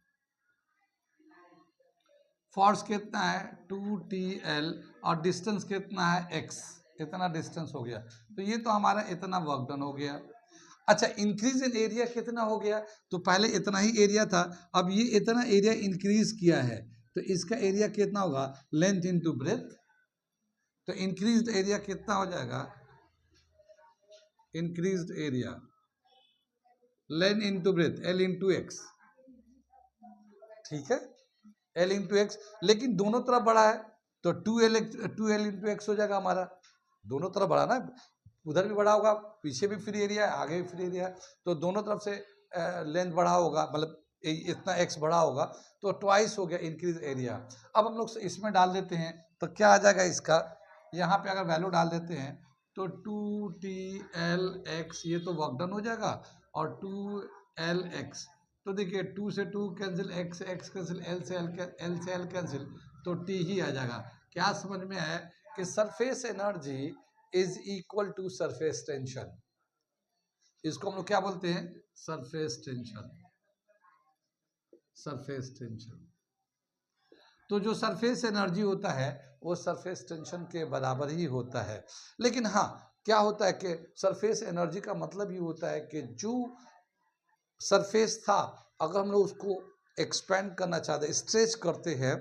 फोर्स कितना है 2TL, और डिस्टेंस कितना है x, इतना डिस्टेंस हो गया, तो ये तो हमारा इतना वर्क डन हो गया। अच्छा, इंक्रीज इन एरिया कितना हो गया, तो पहले इतना ही एरिया था, अब ये इतना एरिया इंक्रीज किया है, तो इसका एरिया कितना होगा, लेंथ इनटू ब्रेथ, तो इंक्रीज एरिया कितना हो जाएगा, increased area, length into breadth, L into X, ठीक है, एल इंटू एक्स, लेकिन दोनों तरफ बड़ा है तो 2L इंटू एक्स हो जाएगा हमारा, दोनों तरफ बड़ा ना, उधर भी बड़ा होगा, पीछे भी फ्री एरिया है, आगे भी फ्री एरिया है, तो दोनों तरफ से लेंथ बढ़ा होगा, मतलब इतना एक्स बढ़ा होगा, तो ट्वाइस हो गया इंक्रीज एरिया। अब हम लोग इसमें डाल देते हैं तो क्या आ जाएगा इसका, यहाँ पे अगर वैल्यू डाल देते हैं तो 2TL(x), ये तो वर्क डन हो जाएगा, और 2LX, तो देखिए 2 से 2 कैंसिल, x से x कैंसिल, L से L कैंसिल, तो T ही आ जाएगा। क्या समझ में आया कि surface energy is equal to surface tension, इसको हम लोग क्या बोलते हैं, सरफेस टेंशन, सरफेस टेंशन। तो जो सरफेस एनर्जी होता है वो सरफेस टेंशन के बराबर ही होता है। लेकिन हाँ, क्या होता है कि सरफेस एनर्जी का मतलब ये होता है कि जो सरफेस था, अगर हम लोग उसको एक्सपेंड करना चाहते हैं, स्ट्रेच करते हैं,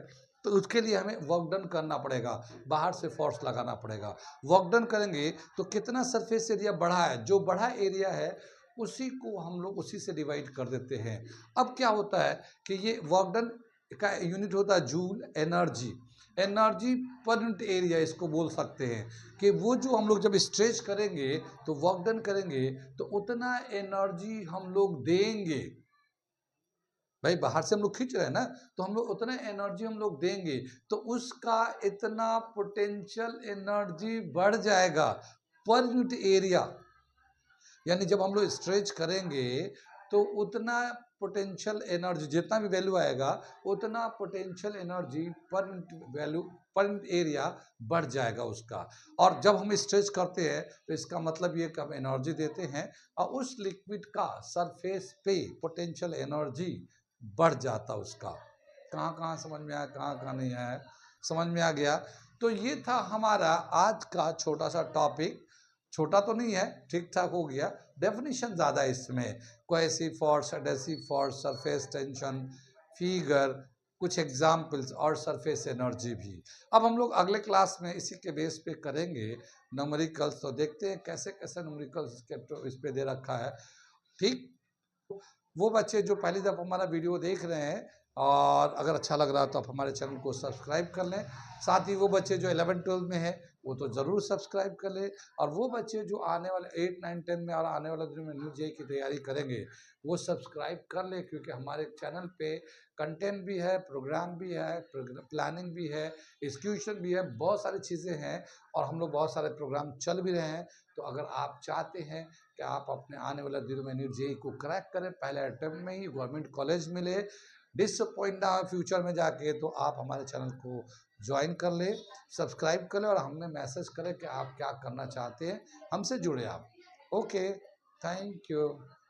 तो उसके लिए हमें वर्क डन करना पड़ेगा, बाहर से फोर्स लगाना पड़ेगा। वर्क डन करेंगे तो कितना सरफेस एरिया बढ़ा है, जो बढ़ा एरिया है उसी को हम लोग उसी से डिवाइड कर देते हैं। अब क्या होता है कि ये वर्क डन का यूनिट होता है joule energy, energy per unit area इसको बोल सकते हैं, कि वो जो हम लोग जब स्ट्रेच करेंगे तो वर्क डन करेंगे तो उतना एनर्जी हम लोग देंगे, भाई बाहर से हम लोग खींच रहे हैं ना, तो हम लोग उतना एनर्जी हम लोग देंगे, तो उसका इतना पोटेंशियल एनर्जी बढ़ जाएगा पर यूनिट एरिया, यानी जब हम लोग स्ट्रेच करेंगे तो उतना पोटेंशियल एनर्जी, जितना भी वैल्यू आएगा उतना पोटेंशियल एनर्जी पर वैल्यू पर एरिया बढ़ जाएगा उसका। और जब हम स्ट्रेच करते हैं तो इसका मतलब ये कि हम एनर्जी देते हैं और उस लिक्विड का सरफेस पे पोटेंशियल एनर्जी बढ़ जाता उसका। कहाँ कहाँ समझ में आया, कहाँ कहाँ नहीं आया, समझ में आ गया। तो ये था हमारा आज का छोटा सा टॉपिक, छोटा तो नहीं है, ठीक ठाक हो गया, डेफिनेशन ज़्यादा है इसमें, cohesive force, adhesive force, surface tension, figure, कुछ एग्जाम्पल्स और सरफेस एनर्जी भी। अब हम लोग अगले क्लास में इसी के बेस पे करेंगे न्यूमेरिकल्स, तो देखते हैं कैसे कैसे न्यूमेरिकल्स के इस पे दे रखा है, ठीक। वो बच्चे जो पहली दफ़ा हमारा वीडियो देख रहे हैं और अगर अच्छा लग रहा है तो आप हमारे चैनल को सब्सक्राइब कर लें, साथ ही वो बच्चे जो 11-12 में है वो तो ज़रूर सब्सक्राइब कर ले, और वो बच्चे जो आने वाले 8, 9, 10 में और आने वाले दिनों में न्यू जेईई की तैयारी करेंगे वो सब्सक्राइब कर ले, क्योंकि हमारे चैनल पे कंटेंट भी है, प्रोग्राम भी है, प्लानिंग भी है, एग्जीक्यूशन भी है, बहुत सारी चीज़ें हैं और हम लोग बहुत सारे प्रोग्राम चल भी रहे हैं। तो अगर आप चाहते हैं कि आप अपने आने वाले दिनों में न्यू जेईई को क्रैक करें, पहले अटेम्प्ट में ही गवर्नमेंट कॉलेज मिले, डिसअपॉइंट ना हो फ्यूचर में जाके, तो आप हमारे चैनल को ज्वाइन कर ले, सब्सक्राइब कर ले और हमें मैसेज करें कि आप क्या करना चाहते हैं, हमसे जुड़े आप। Okay, thank you.